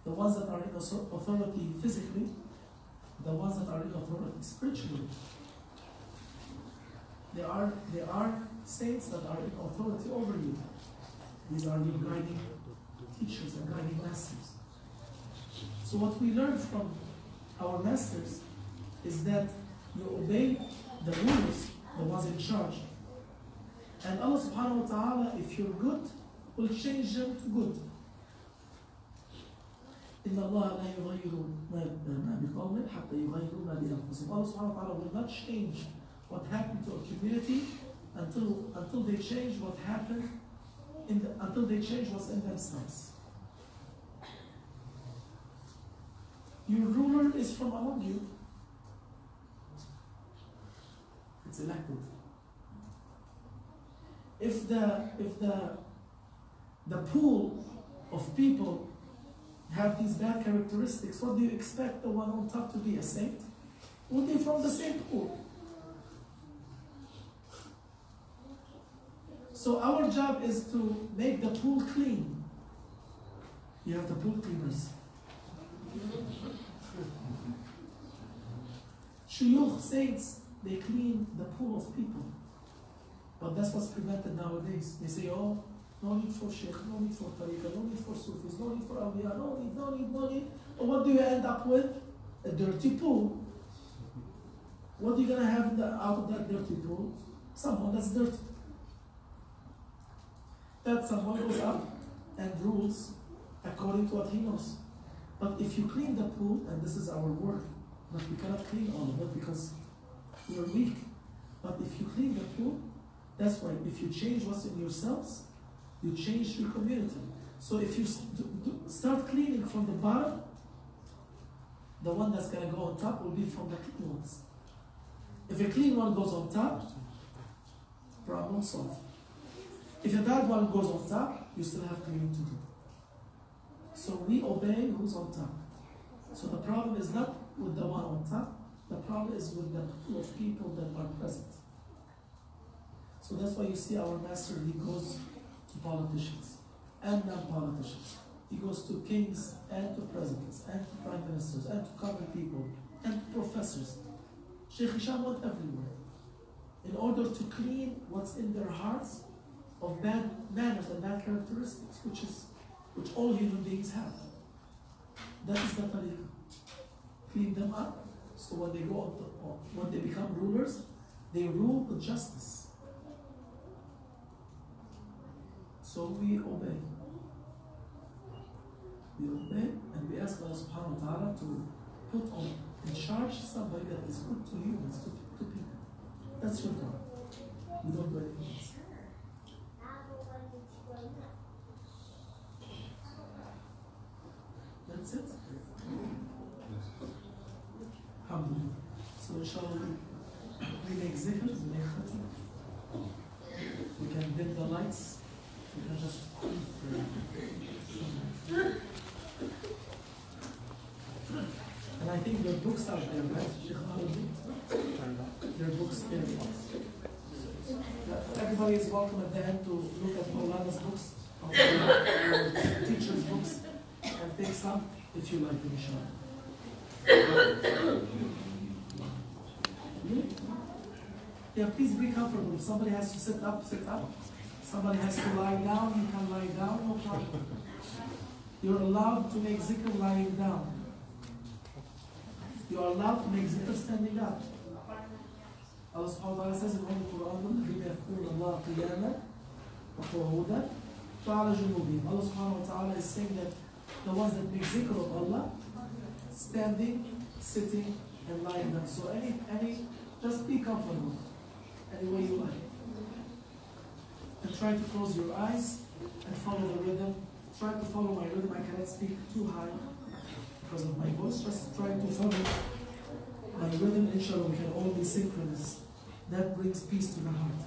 The ones that are in authority physically, the ones that are in authority spiritually. There are saints that are in authority over you. These are your guiding teachers and guiding masters. So what we learn from our masters is that you obey the rulers, the ones in charge. And Allah subhanahu wa ta'ala, if you're good, will change them to good. إن الله لا يغير ما بقوم حتى يغيروا ما بأنفسهم. Allah subhanahu wa ta'ala will not change what happened to a community until they change what happened until they change what's in themselves. Your ruler is from among you. It's elected. If the pool of people have these bad characteristics, what do you expect the one on top to be, a saint? Would be from the same pool. So our job is to make the pool clean. You have the pool cleaners. shuyukh, saints, they clean the pool of people. But that's what's prevented nowadays. They say, oh, no need for sheikh, no need for tariqah, no need for sufis, no need for awliya, no need. But what do you end up with? A dirty pool. What are you going to have out of that dirty pool? Someone that's dirty. That someone goes up and rules according to what he knows. But if you clean the pool, and this is our work, but we cannot clean all of it because we are weak. But if you clean the pool, that's why if you change what's in yourselves, you change your community. So if you start cleaning from the bottom, the one that's going to go on top will be from the clean ones. If a clean one goes on top, problem solved. If a bad one goes on top, you still have cleaning to do. So we obey who's on top. So the problem is not with the one on top, the problem is with the pool of people that are present. So that's why you see our master, he goes to politicians and non-politicians. He goes to kings and to presidents and to prime ministers and to common people and to professors. Sheikh Hisham went everywhere in order to clean what's in their hearts of bad manners and bad characteristics, which all human beings have. That is the tariqah. Clean them up, so when they go on when they become rulers, they rule with justice. So we obey. We obey and we ask Allah subhanahu wa ta'ala to put on in charge somebody that is good to humans, to people. That's your job. We don't do anything else. That's it. Alhamdulillah. So inshallah we make zikr, we make khatm. We can dim the lights. We can just and I think there are books out there, right? Sheikh Kabbani? There are books there. Everybody is welcome at the end to look at Maulana's books, teachers' books, and take some if you like them, inshallah. Yeah, please be comfortable. If somebody has to sit up, sit up. Somebody has to lie down, you can lie down, no problem. You're allowed to make zikr lying down. You are allowed to make zikr standing up. Allah subhanahu wa ta'ala says in the Quran, الَّذِينَ يَذْكُرُونَ اللَّهَ قِيَامًا وَقُعُودًا وَعَلَى جُنُوبِهِمْ. Allah subhanahu wa ta'ala is saying that the ones that make zikr of Allah, standing, sitting, and lying down. So just be comfortable, any way you like. And try to close your eyes and follow the rhythm. Try to follow my rhythm. I cannot speak too high because of my voice. Just try to follow my rhythm. Inshallah, we can all be synchronous. That brings peace to the heart.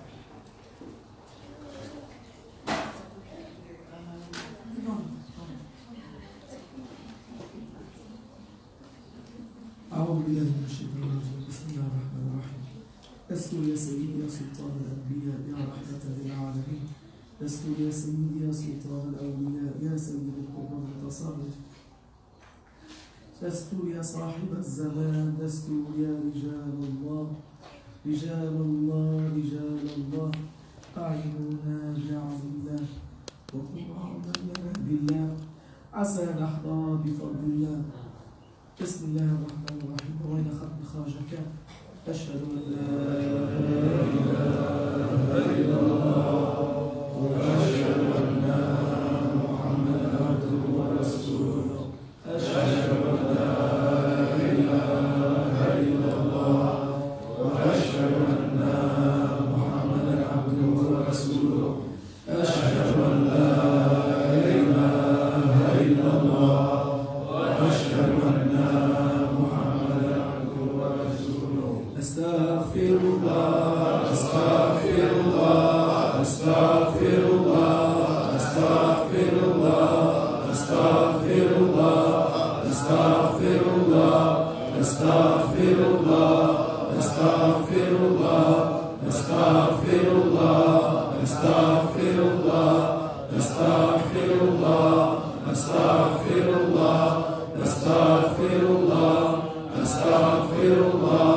أعوذ بالله من الشيطان الرجيم. بسم الله الرحمن الرحيم. أستر يا سيدي يا سلطان الأنبياء يا رحمة للعالمين. أستر يا سيدي يا سلطان الأولياء يا سيد القرب المتصرف. أستر يا صاحب الزمان. أستر يا رجال الله رجال الله رجال الله. أعينونا بعون الله وقرآنا بهدي الله. عسى نحظى بفضل الله. بسم الله الرحمن الرحيم. وإلى ختم خرجك أشهد أن لا إله إلا الله وأشهد أن محمدا عبده ورسوله. أشهد أن لا إله إلا الله وأشهد أن محمدا عبده ورسوله. أشهد أن لا إله إلا الله وأشهد أن محمدا عبده ورسوله. أستغفر الله أستغفر الله أستغفر الله أستغفر الله أستغفر الله أستغفر الله أستغفر الله أستغفر الله أستغفر الله أستغفر الله أستغفر الله أستغفر الله أستغفر الله أستغفر الله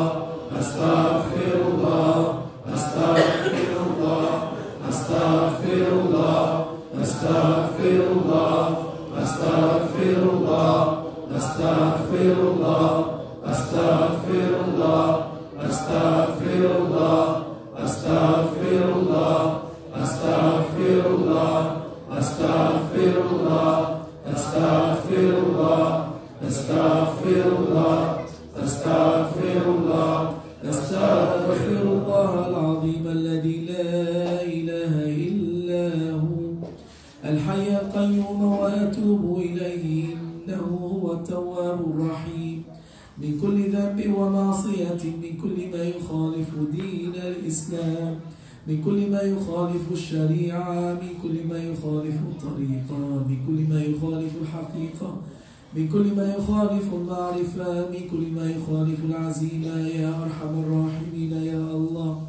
من كل ما يخالف المعرفة، من كل ما يخالف العزيمة يا أرحم الراحمين يا الله.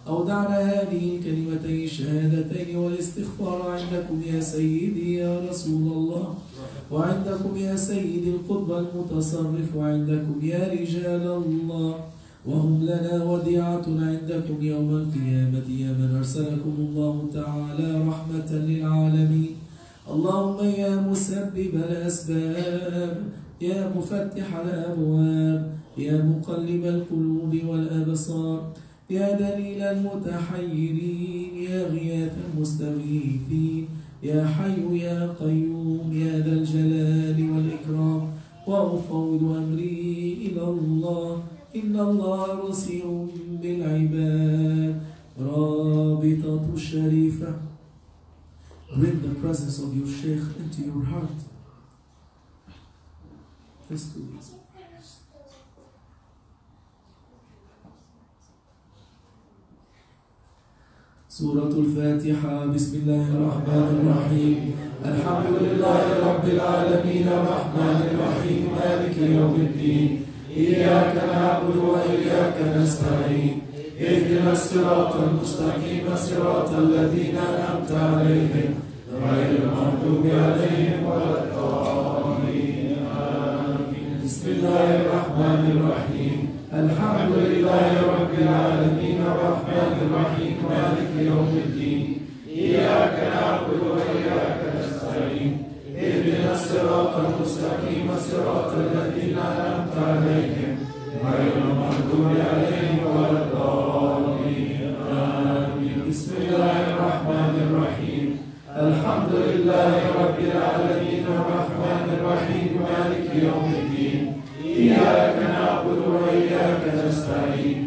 أودعنا هذه الكلمتين الشهادتين والاستغفار عندكم يا سيدي يا رسول الله، وعندكم يا سيدي القطب المتصرف، وعندكم يا رجال الله، وهم لنا وديعة عندكم يوم القيامة يا من أرسلكم الله تعالى رحمة للعالمين. اللهم يا مسبب الأسباب، يا مفتح الأبواب، يا مقلب القلوب والأبصار، يا دليل المتحيرين، يا غياث المستغيثين، يا حي يا قيوم يا ذا الجلال والإكرام. وأفوض أمري إلى الله، إن الله بصير بالعباد. رابطة الشريفة. Bring the presence of your Shaykh into your heart. Let's do this. سورة الفاتحة. بسم الله الرحمن الرحيم. الحمد لله رب العالمين الرحمن الرحيم مالك يوم الدين. إياك نعبد وإياك نستعين. اهدنا الصراط المستقيم صراط الذين أنعمت عليهم غير المغضوب عليهم ولا الضالين. آمين. بسم الله الرحمن الرحيم. الحمد لله رب العالمين الرحمن الرحيم مالك يوم الدين. إياك نعبد وإياك نستعين. اهدنا الصراط المستقيم صراط الذين أنعمت عليهم غير المغضوب عليهم ولا الضالين. آمين. بسم الله الرحمن الرحيم. الحمد لله رب العالمين الرحمن الرحيم مالك يوم الدين. إياك نعبد وإياك نستعين.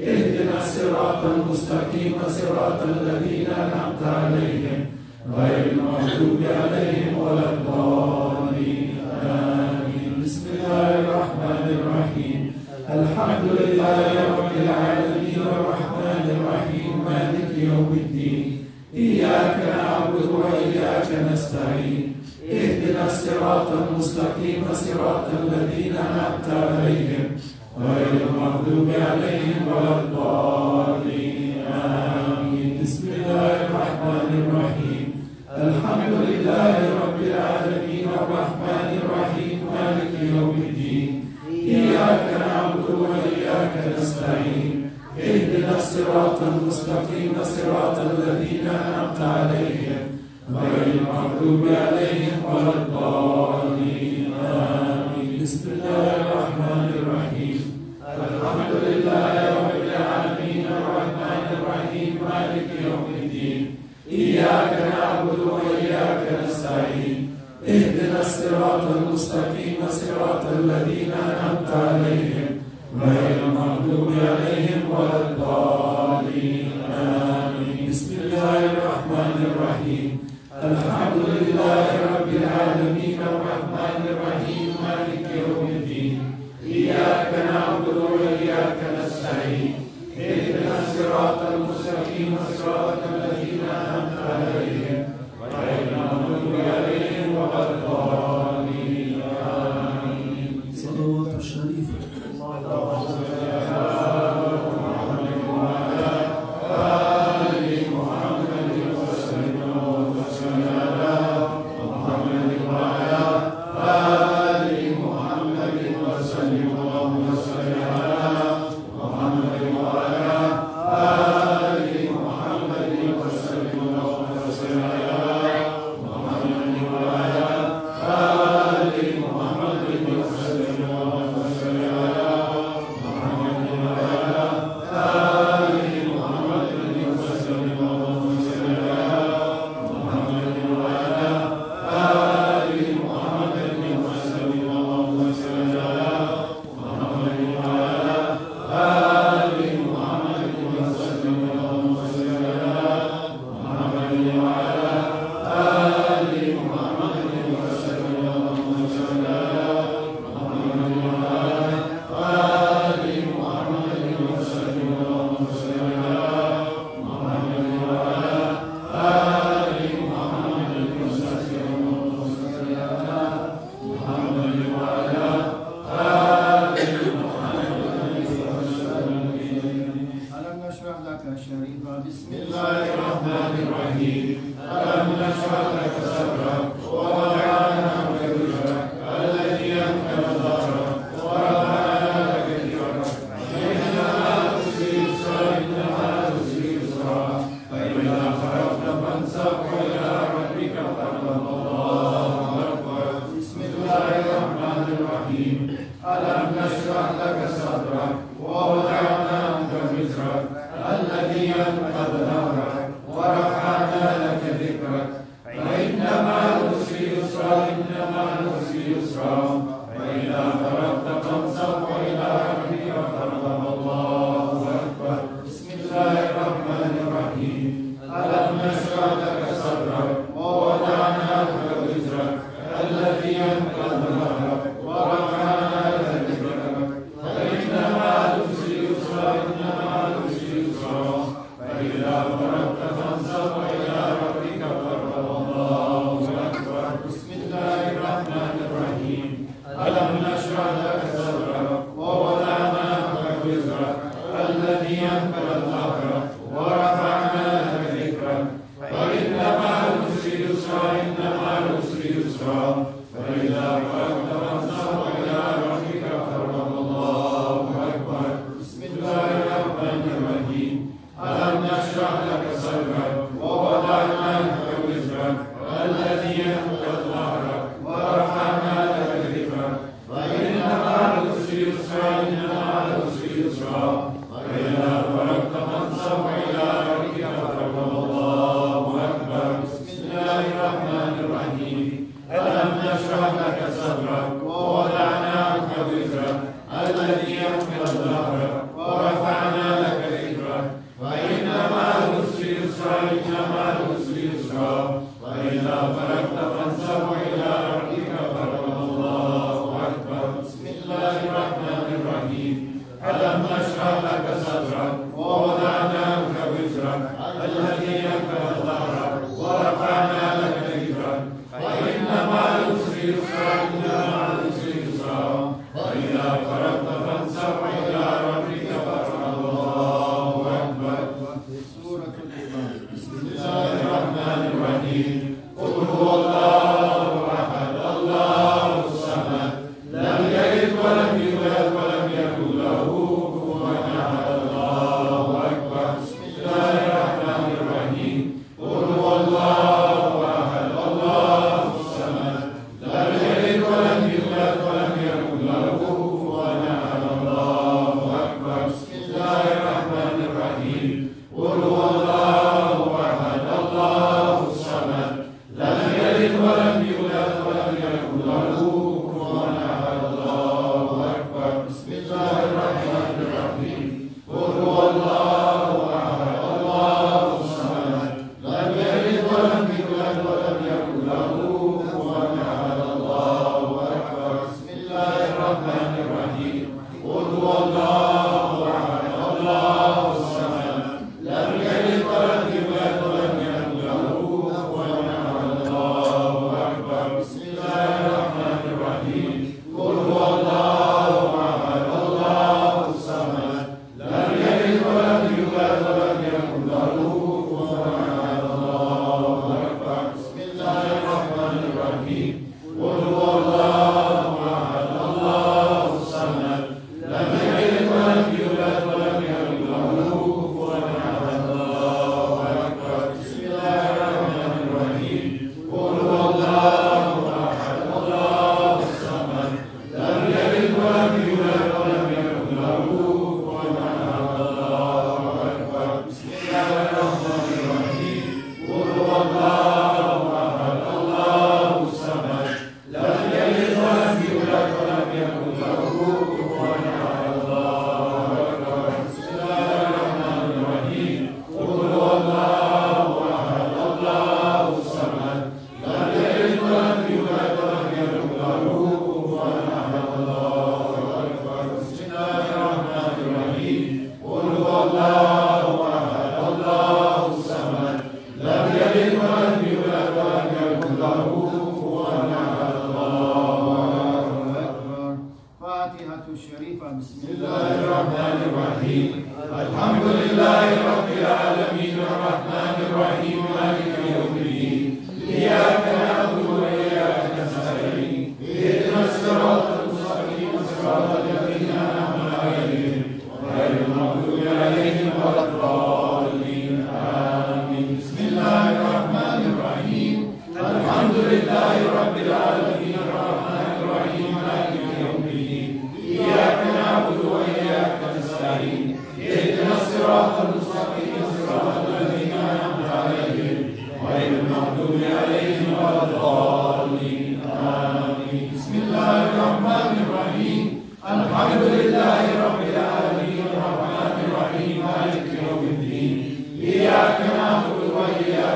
اهدنا الصراط المستقيم صراط الذين أنعمت عليهم غير المغضوب عليهم ولا الضالين. آمين. بسم الله الرحمن الرحيم. الحمد لله رب العالمين الرحمن الرحيم مالك يوم الدين. إياك نعبد وإياك نستعين. اهدنا الصراط المستقيم صراط الذين أنعمت عليهم غير المغضوب عليهم ولا الضالين. آمين. بسم الله الرحمن الرحيم. الحمد لله رب العالمين الرحمن الرحيم مالك يوم الدين. إياك نعبد وإياك نستعين. اهدنا الصراط المستقيم صراط الذين أنعمت عليهم غير المغضوب عليهم ولا الضالين. آمين. بسم الله الرحمن الرحيم. الحمد لله رب العالمين الرحمن الرحيم مالك يوم الدين. إياك نعبد وإياك نستعين. اهدنا الصراط المستقيم صراط الذين أنعمت عليهم غير المغضوب عليهم ولا الضالين. آمين. بسم الله الرحمن الرحيم. الحمد لله رب العالمين الرحمن الرحيم مالك يوم الدين. إياك نعبد وإياك نستعين. اهدنا الصراط المستقيم صراط الذين أنعمت عليهم غير المغضوب عليهم ولا الضالين. آمين. صلوات الشريفة. محمد وعلى آل محمد بسم الله الرحمن الرحيم ألم نشرح لك صدرك ووضعنا عنك وزرك الذي أنقض ظهرك ورفعنا لك ذكرك فإن مع العسر يسرا إن مع العسر يسرا فإذا فرغت فانصب وإلى ربك فارغب الله أكبر بسم الله الرحمن الرحيم ألم نشرح لك صدرك ووضعنا عنك وزرك الذي أنقض ظهرك ورفعنا لك ذكرك فإن مع العسر يسرا إن مع العسر يسرا فإذا فرغت فانصب وإلى ربك فارغب الله أكبر بسم الله الرحمن الرحيم ألم نشرح لك صدرك ووضعنا عنك وزرك الذي أنقض ظهرك ورفعنا لك ذكرك فإن مع العسر يسرا إن مع العسر يسرا فإذا فرغت فانصب وإلى ربك فارغب الله أكبر بسم الله الرحمن الرحيم ألم نشرح لك صدرك ووضعنا عنك وزرك الذي أنقض ظهرك ورفعنا لك ذكرك فإن مع العسر يسرا إن مع العسر يسرا فإذا فرغت فانصب وإلى ربك فارغب الله أكبر بسم الله الرحمن الرحيم ألم نشرح لك صدرك ووضعنا عنك وزرك الذي أنقض ظهرك ورفعنا لك ذكرك فإن مع العسر يسرا إن مع العسر يسرا فإذا فرغت فانصب إلى ربك فارغب الله أكبر بسم الله الرحمن الرحيم ألم نشرح لك صدرك ووضعنا عنك وزرك الذي أنقض ظهرك ورفعنا لك ذكرك فإن مع العسر يسرا إن مع العسر يسرا فإذا فرغت فانصب إلى ربك فارغب الله أكبر بسم الله الرحمن الرحيم ألم نشرح لك صدرك ووضعنا عنك وزرك الذي أنقض ظهرك ورفعنا لك ذكرك فإن مع العسر يسرا إن مع العسر يسرا فإذا فرغت فانصب إلى ربك فارغب الله أكبر سورة الإخلاص بسم الله الرحمن الرحيم قل هو الله أحد الله الصمد لم يلد ولم يولد ولم يكن له كفوا أحد الله أكبر بسم الله الرحمن الرحيم قل هو الله أحد الله الصمد لم يلد ولم يولد ولم يكن له كفوا أحد الله أكبر بسم الله الرحمن الرحيم قل هو الله أحد الله الصمد لم يلد ولم يولد ولم يكن له كفوا أحد الله أكبر بسم الله الرحمن الرحيم قل هو الله أحد الله الصمد لم يلد ولم يولد ولم يكن له كفوا أحد الله أكبر بسم الله الرحمن الرحيم قل هو الله أحد الله الصمد لم يلد ولم يولد ولم يكن له كفوا أحد الله أكبر بسم الله الرحمن الرحيم قل هو الله أحد الله الصمد لم يلد ولم يولد ولم يكن له كفوا أحد الله أكبر بسم الله الرحمن الرحيم قل هو الله أحد الله الصمد لم يلد ولم يولد ولم يكن له كفوا أحد الله أكبر بسم الله الرحمن الرحيم قل هو الله أحد الله الصمد لم يلد ولم يولد ولم يكن له كفوا أحد الله أكبر بسم الله الرحمن الرحيم قل هو الله أحد الله الصمد لم يلد ولم يولد ولم يكن له كفوا أحد الله أكبر بسم الله الرحمن الرحيم قل هو الله أحد الله الصمد لم يلد ولم يولد ولم يكن له كفوا أحد الله أكبر بسم الله الرحمن الرحيم قل هو الله أحد الله الصمد لم يلد ولم يولد ولم يكن له كفوا أحد الله أكبر فاتحة الشريفة بسم الله الرحمن الرحيم الحمد لله رب العالمين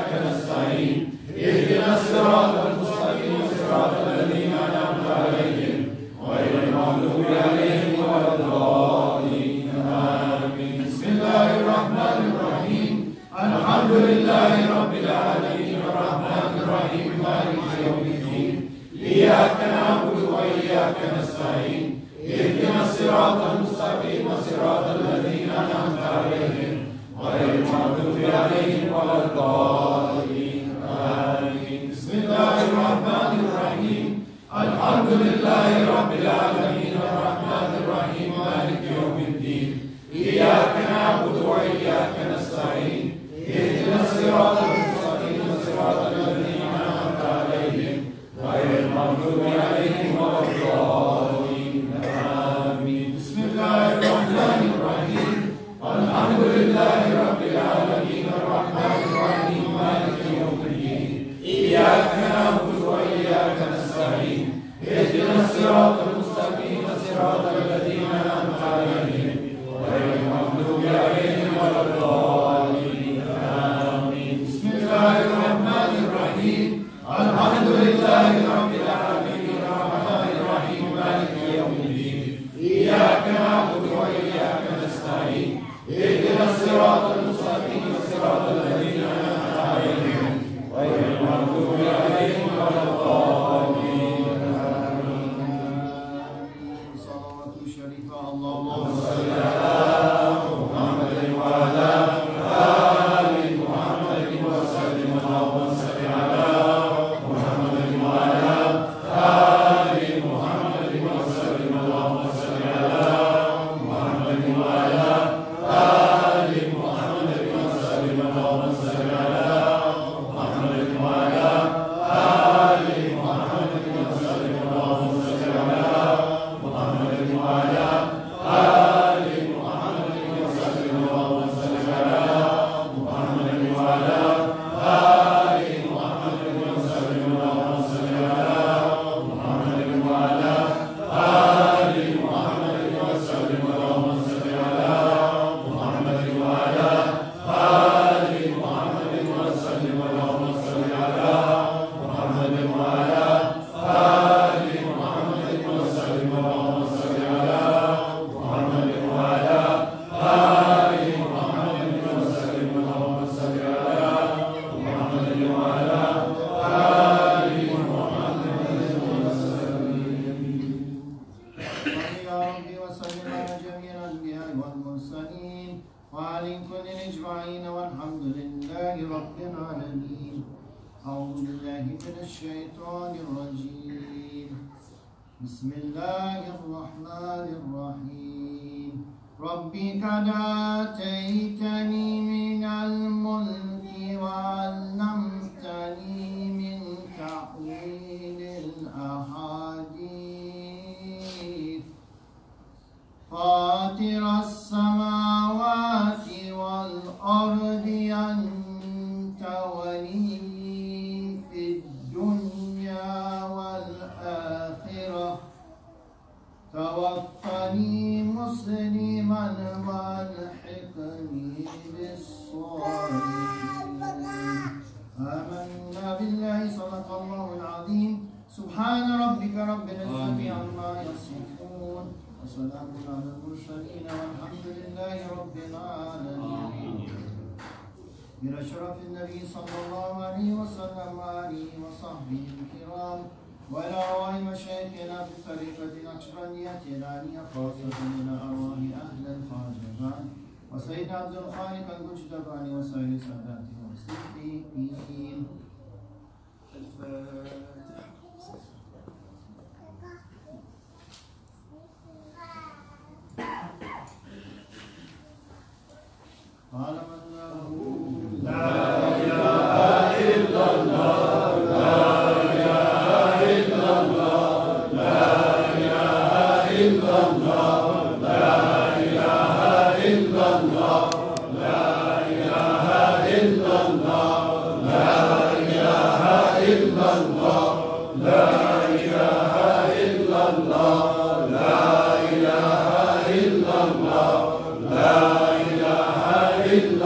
وإياك نستعين اهدنا الصراط المستقيم صراط الذين أنعمت عليهم غير المغضوب عليهم ولا الضالين آمين. بسم الله الرحمن الرحيم الحمد لله رب العالمين الرحمن الرحيم مالك يوم الدين إياك نعبد وإياك نستعين اهدنا الصراط المستقيم صراط الذين أنعمت عليهم غير المغضوب عليهم ولا الضالين آمين. بسم الله الرحمن الرحيم الحمد لله رب العالمين الرحمن الرحيم مالك يوم الدين إياك نعبد وإياك نستعين اهدنا الصراط المستقيم صراط الذين أنعمت عليهم غير المغضوب عليهم ولا الضالين آمين. بسم الله الرحمن الرحيم الحمد لله رب العالمين الرحمن الرحيم مالك يوم الدين إياك نعبد وإياك نستعين اهدنا الصراط المستقيم صراط الذين أنعمت عليهم غير المغضوب عليهم ولا الضالين آمين. بسم الله الرحمن الرحيم الحمد لله رب العالمين الرحمن الرحيم مالك يوم الدين إياك نعبد وإياك نستعين اهدنا الصراط المستقيم صراط الذين أنعمت عليهم غير المغضوب عليهم ولا الضالين آمين. صلوات الشريفة اللهم صل على محمد وعلى آل محمد وسلم. اللهم صل على محمد وعلى آل محمد وسلم. اللهم صل على محمد وعلى آل محمد وسلم. اللهم صل على محمد وعلى آل محمد وسلم. اللهم صل على محمد وعلى آل محمد وسلم. اللهم صل على محمد وعلى آل محمد وسلم. اللهم صل على محمد وعلى آل محمد وسلم. اللهم صل على محمد وعلى آل محمد وسلم. اللهم صل على محمد وعلى آل محمد وسلم. اللهم صل على محمد وعلى آل محمد وسلم. اللهم صل على محمد وعلى آل محمد يا ربي وسلم على جميع الأنبياء والمرسلين وعلى كل أجمعين والحمد لله رب العالمين. أعوذ بالله من الشيطان الرجيم. بسم الله الرحمن الرحيم. ربي قد آتيتني من الملك وعلمتني من تأويل الأحاديث فاطر السماوات والأرض أنت ولي في الدنيا والآخرة توفني مسلما والحقني بالصالحين. آمنا بالله صدق الله العظيم. سبحان ربك رب العزة عما يصفون وسلام على المرسلين والحمد لله رب العالمين. بأشرف النبي صلى الله عليه وسلم وآله وصحبه الكرام وإلى أرواح مشايخنا في الطريقة النقشبندية العالية خاصة إلى أرواح أهل الخاجبان وسيدنا عبد الخالق المجتبى وسائر ساداته والصديقين. الفاتحة. قال من له لا إله إلا الله لا إله إلا الله لا إله إلا الله لا إله إلا الله لا إله إلا الله لا إله إلا الله لا إله إلا الله لا إله إلا الله لا إله إلا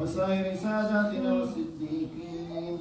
وسائر ساداتنا والصديقين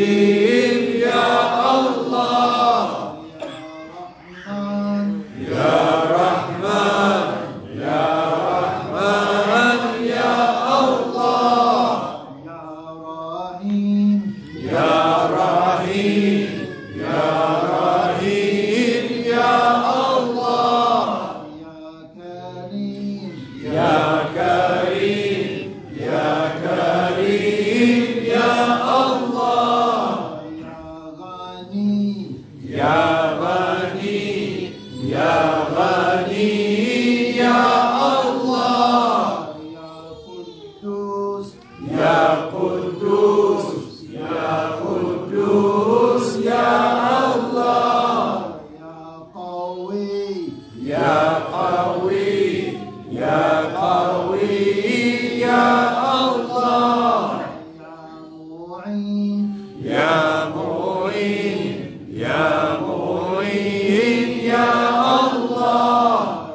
Ya Allah, Ya Rahman, Ya Rahman, Ya Allah, Ya Rahim, Ya Rahim, Ya Allah, Ya Karim, Ya Karim, Ya Allah, Ya Ghani, Ya Ghani, Ya Allah, Ya Quddus, Ya Quddus, Ya Allah, Ya Qawi, Ya Qawi, Ya Allah, Ya Mu'in, Ya Mu'in, Ya Allah,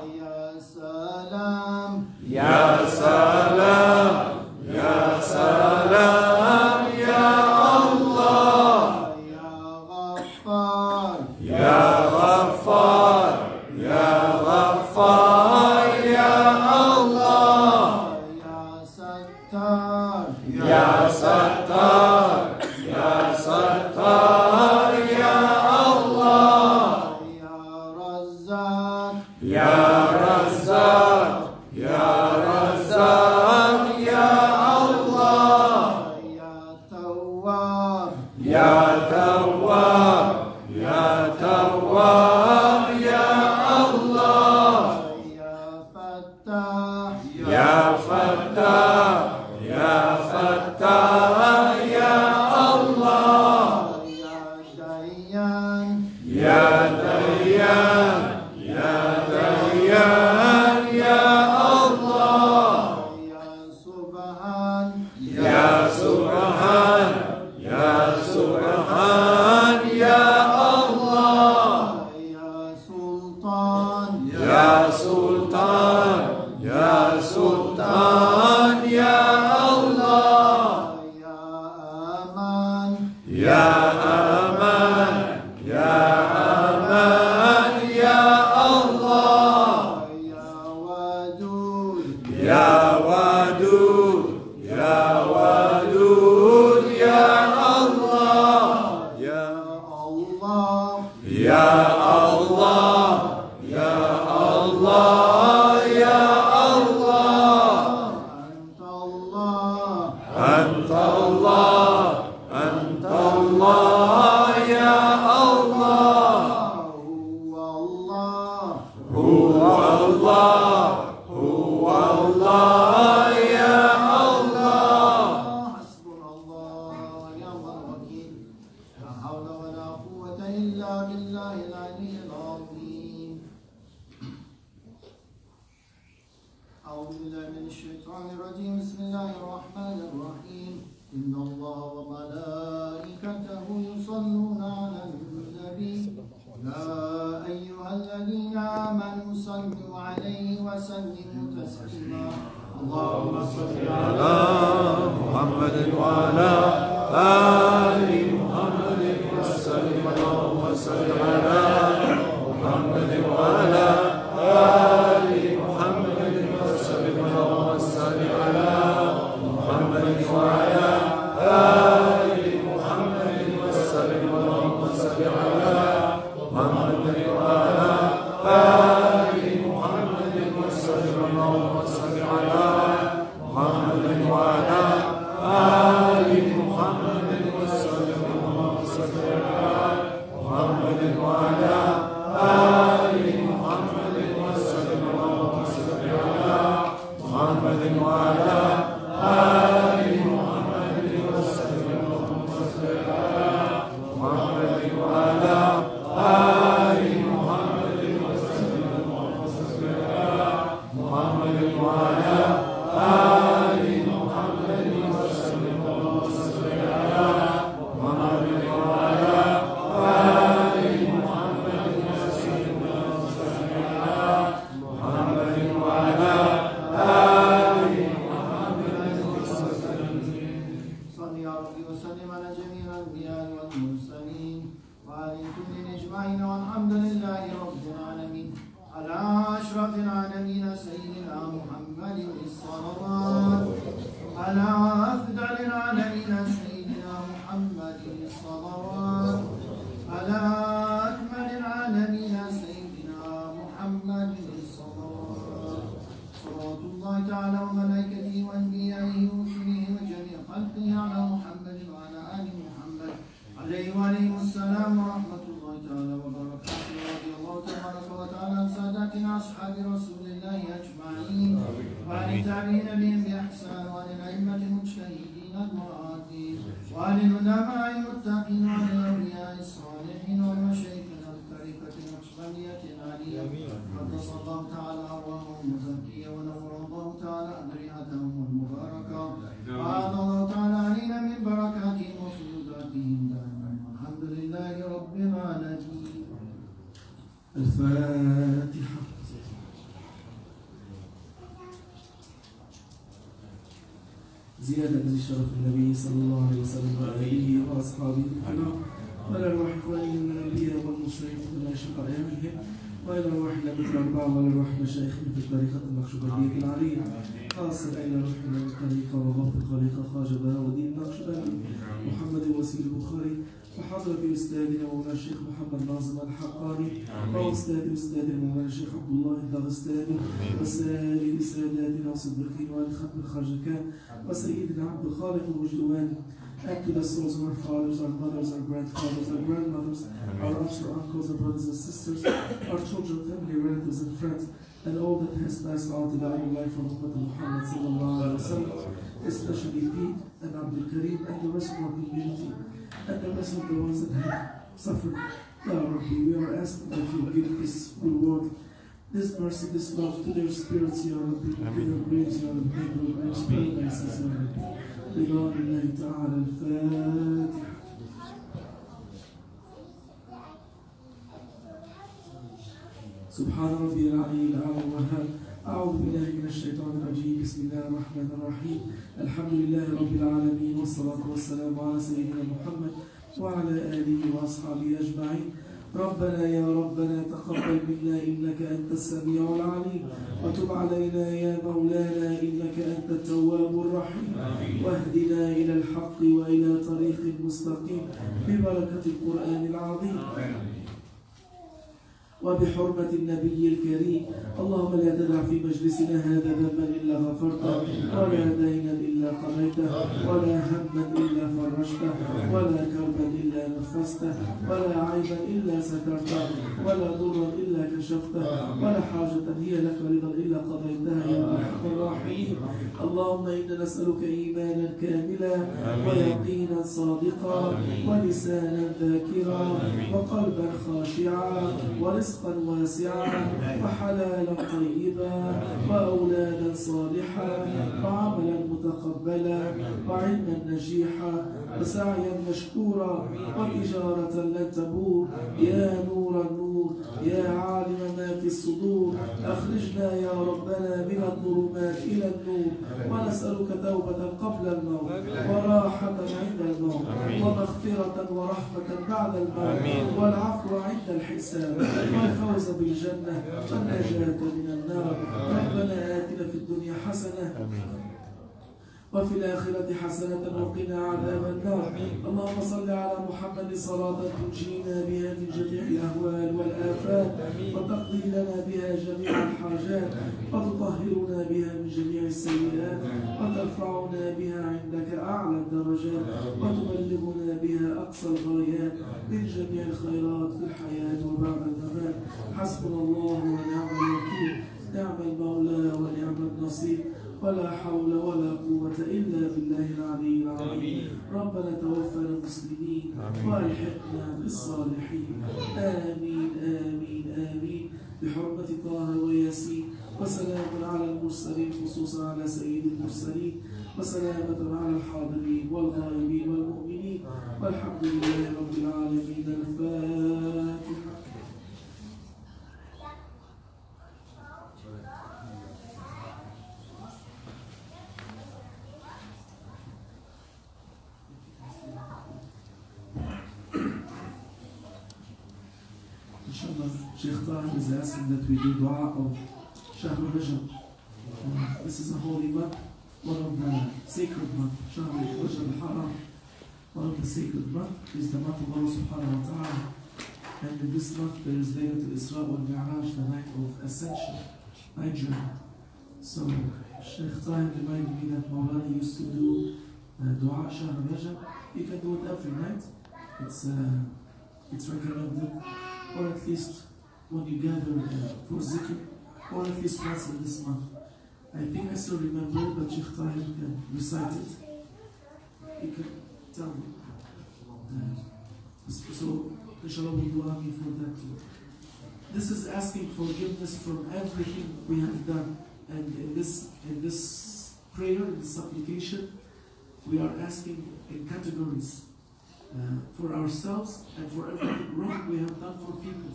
Ya Salam, Ya Salam, Ya Allah, Ya Ghaffar, Ya Ghaffar, Ya Allah, Ya Sattar, Ya Sattar, Ya Allah, Ya Razzaq, Ya Razzaq, Ya Allah, Ya Tawwab, Ya Tawwab, Ya Allah, Ya Fattah, Ya Fattah, Ya Allah, Ya Dayyan, Ya Dayyan, Ya Allah, Ya Subhan, Ya Subhan, Ya Allah, Ya Sultan, Ya Sultan, Ya Allah, Ya Aman, Ya Aman, Ya Allah, Ya Wadud, Ya Wadud, Ya Allah, Ya Allah, Ya Allah, Ya Allah, Ya Allah, Anta Allah, Anta Allah, Ya Allah, Huwa Allah, Huwa Allah, Ya Allah. أعوذ بالله من الشيطان الرجيم بسم الله الرحمن الرحيم إن الله وملائكته يصلون على النبي يا أيها الذين آمنوا صلوا عليه وسلموا تسليما اللهم صل على محمد وعلى آل محمد وسلم اللهم صل على محمد وعلى آل محمد وسلم اللهم صل على محمد وعلى آل محمد وسلم اللهم صل على محمد وعلى آل محمد وسلم اللهم صل على محمد وعلى آل محمد وسلم والمرسلين وعلى كل أجمعين والحمد لله رب العالمين. على أشرف العالمين سيدنا محمد الصلوات، على أفضل العالمين سيدنا محمد الصلوات، على أكمل العالمين سيدنا محمد الصلوات. صلوات الله تعالى وملائكته وأنبيائه ورسله وجميع خلقه على محمد وعلى آل محمد عليه وعليهم السلام ورحمة الله تعالى وبركاته. رضي الله تبارك وتعالى عن ساداتنا أصحاب رسول الله أجمعين وعن التابعين بهم بإحسان وعن الأئمة المجتهدين المرادين وعن العلماء المتقين وعن الأولياء الصالحين ومشايخنا الطريقة النقشبندية العالية قدس الله تعالى أرواحهم وزكية ونور الله تعالى أدريتهم المباركة وأعاد الله تعالى علينا من بركاتهم وفيوضاتهم دائما والحمد لله رب العالمين. الفاتحة. زيادة لشرف النبي صلى الله عليه وسلم وآله وأصحابه الكرام وإلى أرواح إخوانهم من الأنبياء والمرسلين وإلى شفاء أيامهم وإلى أرواح الأئمة الأربعة وإلى أرواح مشايخنا في الطريقة النقشبندية العالية، خاصة إلى روحنا من الطريقة وضبط الخليقة خواجة بهاء الدين النقشبندي محمد وسيل البخاري وحضرة أستاذنا مولانا الشيخ محمد ناظم الحقاني وأستاذ مولانا الشيخ عبد الله الدغستاني وسائر ساداتنا وصديقين وآل ختم الخرجكان وسيدنا عبد الخالق الوجدواني. And to the souls of our fathers, our mothers, our grandfathers, our grandmothers, our aunts, our uncles, our brothers and sisters, our children, family, relatives, and friends, and all that has passed on to the other life from Muhammad sallallahu alaihi wasallam, especially Pete and Abdul Karim and the rest of our community, and the rest of the ones that have suffered. Ya Rabbi, we are asking that you give this reward, this mercy, this love to their spirits, Ya Rabbi, to their graves, Ya Rabbi, to their graves, paradises, Ya Rabbi. بنور الله تعالى. الفاتحة. سبحان ربي العلي الأعلى الوهاب. أعوذ بالله من الشيطان الرجيم. بسم الله الرحمن الرحيم. الحمد لله رب العالمين والصلاة والسلام على سيدنا محمد وعلى آله وأصحابه أجمعين. ربنا يا ربنا تقبل منا إنك أنت السميع العليم، وتب علينا يا مولانا إنك أنت التواب الرحيم، واهدنا إلى الحق وإلى طريق مستقيم ببركة القرآن العظيم وبحرمة النبي الكريم. اللهم لا تدع في مجلسنا هذا ذنبا إلا غفرته، ولا دينا إلا قضيته، ولا هما إلا فرجته، ولا كربا إلا نفسته، ولا عيبا إلا سترته، ولا ضرا إلا كشفته، ولا حاجة هي لك رضا إلا قضيتها يا أرحم الراحمين. اللهم إنا نسألك إيمانا كاملا ويقينا صادقا ولسانا ذاكرا وقلبا خاشعا ورزقا واسعا وحلالا طيبا وأولادا صالحا وعملا متقبلا وعلما نجيحا وسعيا مشكورا وتجارة لن تبور. يا نور النور، يا عالم ما في الصدور، أخرجنا يا ربنا من الظلمات إلى النور، ونسألك توبة قبل الموت وراحة عند الموت ومغفرة ورحمة بعد الموت والعفو عند الحساب والفوز بالجنة والنجاة من النار. ربنا آتنا في الدنيا حسنة وفي الآخرة حسنة وقنا عذاب النار. اللهم صل على محمد صلاة تنجينا بها من جميع الأهوال والآفات وتقضي لنا بها جميع الحاجات وتطهرنا بها من جميع السيئات وترفعنا بها عندك أعلى الدرجات وتبلغنا بها أقصى الغايات من جميع الخيرات في الحياة وبعد الممات. حسبنا الله ونعم الوكيل، نعم المولى ونعم النصير، ولا حول ولا قوة إلا بالله العلي العظيم. ربنا توفنا مسلمين والحقنا بالصالحين. آمين آمين آمين. بحرمة طه وياسين. وسلام على المرسلين، خصوصا على سيد المرسلين، وسلامة على الحاضرين والغائبين والمؤمنين، والحمد لله رب العالمين. الفاتحة. inshallah, Sheikh Tahir is asking that we do dua of Shahr Rajab. This is a holy month, one of the sacred months. Shahr Rajab al-Haram, one of the sacred months, is the month of Allah subhanahu wa ta'ala. And in this month there is Laylatul Isra wal Mi'raj, the night of ascension, night journey. So Sheikh Tahir reminded me that Maulana used to do dua Shahr Rajab. You can do it every night. It's recommended, or at least when you gather for zikr, or at least once in this month. I think I still remember it, but Sheikh Tahir can recite it. You can tell me. So, inshallah, will dua me for that too. This is asking forgiveness from everything we have done. And in this prayer, in this supplication, we are asking in categories. For ourselves and for everything wrong we have done for people.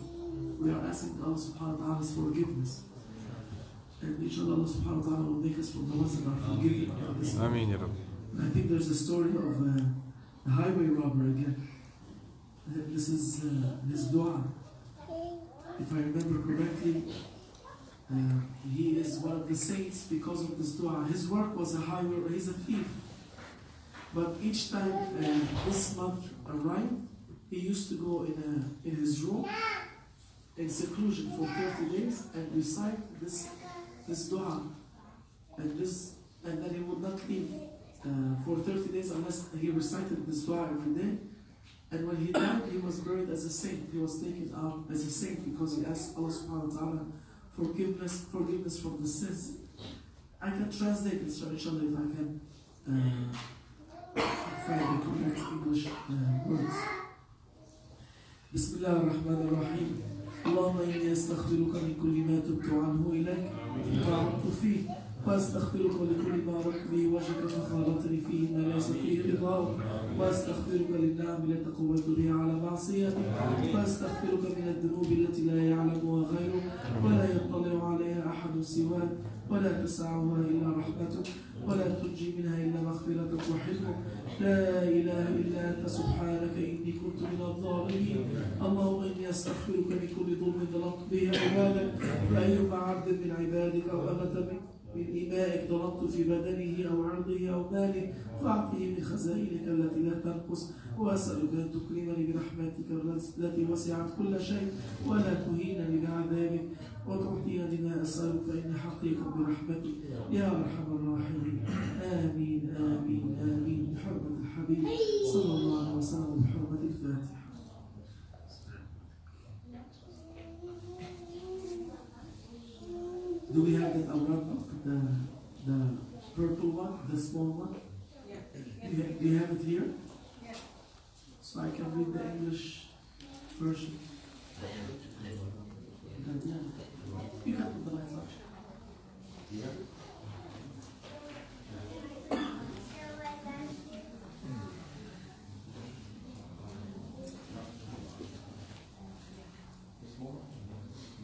We are asking Allah subhanahu wa ta'ala's forgiveness. And inshallah Allah subhanahu wa ta'ala will make us from the ones that are forgiven. Ameen, Ya Rabbi. I think there's a story of a highway robber again. This is his dua. If I remember correctly, he is one of the saints because of this dua. His work was a highway, he's a thief. But each time this month arrived, he used to go in his room in seclusion for 30 days and recite this dua, and then he would not leave for 30 days unless he recited this dua every day. And when he died, he was buried as a saint. He was taken out as a saint because he asked Allah subhanahu wa ta'ala forgiveness from the sins. I can translate it, inshallah, if I can find the correct English words. Bismillah ar-Rahman ar-Rahim. اللهم إني أستغفرك من كل ما تبت عنه إليك وعمت فيه وأستغفرك لكل ما رك به وجهك فخالطني فيه ما ليس فيه رضاك وأستغفرك للنعم التي قويت بها على معصيتك وأستغفرك من الذنوب التي لا يعلمها غيرك ولا يطلع عليها أحد سواك ولا تسعها إلا رحمتك ولا تنجي منها إلا مغفرتك وحلمك لا إله إلا أنت سبحانك إني كنت من الظالمين اللهم إني أستغفرك من كل ظلم ظلمت به عبادك فأيما عبد من عبادك أو أمة من إمائك ظلمت في بدنه أو عرضه أو ماله فأعطه من خزائنك التي لا تنقص وأسألك أن تكرمني برحمتك التي وسعت كل شيء ولا تهينني بعذابك وتعطيني ما أسألك فإن حقيق برحمتك يا أرحم الراحمين آمين آمين آمين بحرمة الحبيب صلى الله عليه وسلم بحرمة الفاتحة. Do we have that awrad book, the purple one, the small one? Yeah. Do you have it here? Yeah. So I can read the English version. You can put the lights on.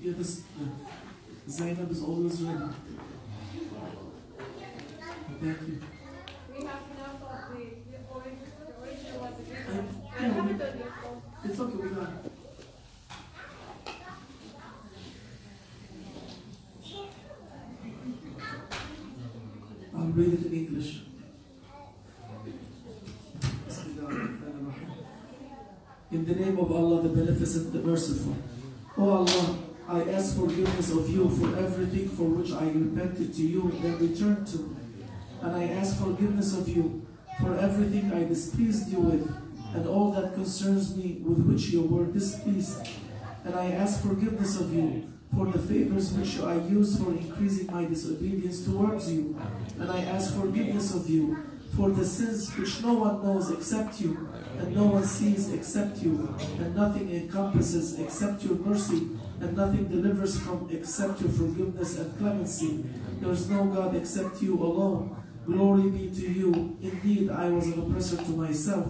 Yeah, this Zainab is always ready. Thank you. We have enough of the original one. I Yeah, haven't done this one. it's okay, we got it. I'll read it in English. In the name of Allah, the Beneficent, the Merciful. O Allah, I ask forgiveness of you for everything for which I repented to you and then returned to. And I ask forgiveness of you for everything I displeased you with and all that concerns me with which you were displeased. And I ask forgiveness of you for the favors which I used for increasing my disobedience towards you. And I ask forgiveness of you for the sins which no one knows except you, and no one sees except you, and nothing encompasses except your mercy, and nothing delivers from except your forgiveness and clemency. There is no God except you alone. Glory be to you. Indeed, I was an oppressor to myself.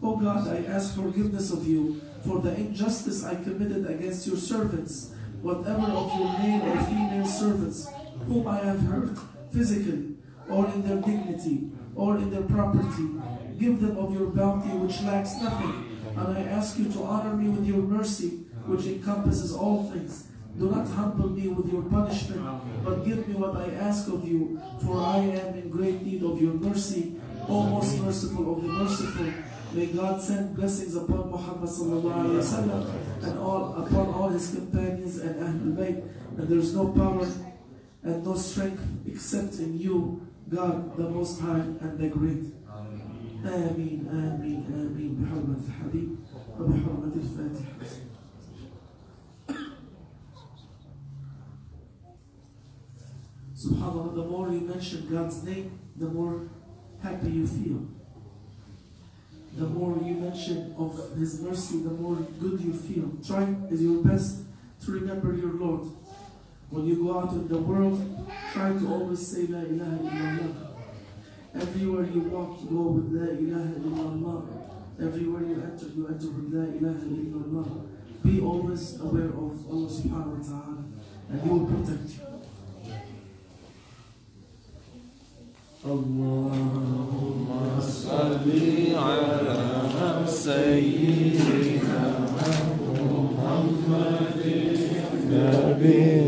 O God, I ask forgiveness of you for the injustice I committed against your servants, whatever of your male or female servants, whom I have hurt physically, or in their dignity, or in their property. Give them of your bounty which lacks nothing, and I ask you to honor me with your mercy, which encompasses all things. Do not humble me with your punishment, but give me what I ask of you, for I am in great need of your mercy. O most merciful of the merciful, may God send blessings upon Muhammad sallallahu alaihi wasallam and upon all his companions and Ahlul Bayt. And there is no power and no strength except in you, God, the Most High and the Great. آمين آمين آمين بحرمة الحبيب وبحرمة الفاتحة. SubhanAllah, the more you mention God's name, the more happy you feel. The more you mention of His mercy, the more good you feel. Try as your best to remember your Lord. When you go out in the world, try to always say La ilaha illallah. Everywhere you walk, you go with La ilaha illallah. Everywhere you enter with La ilaha illallah. Be always aware of Allah subhanahu wa ta'ala, and He will protect you. اللهم صل على سيدنا محمد النبي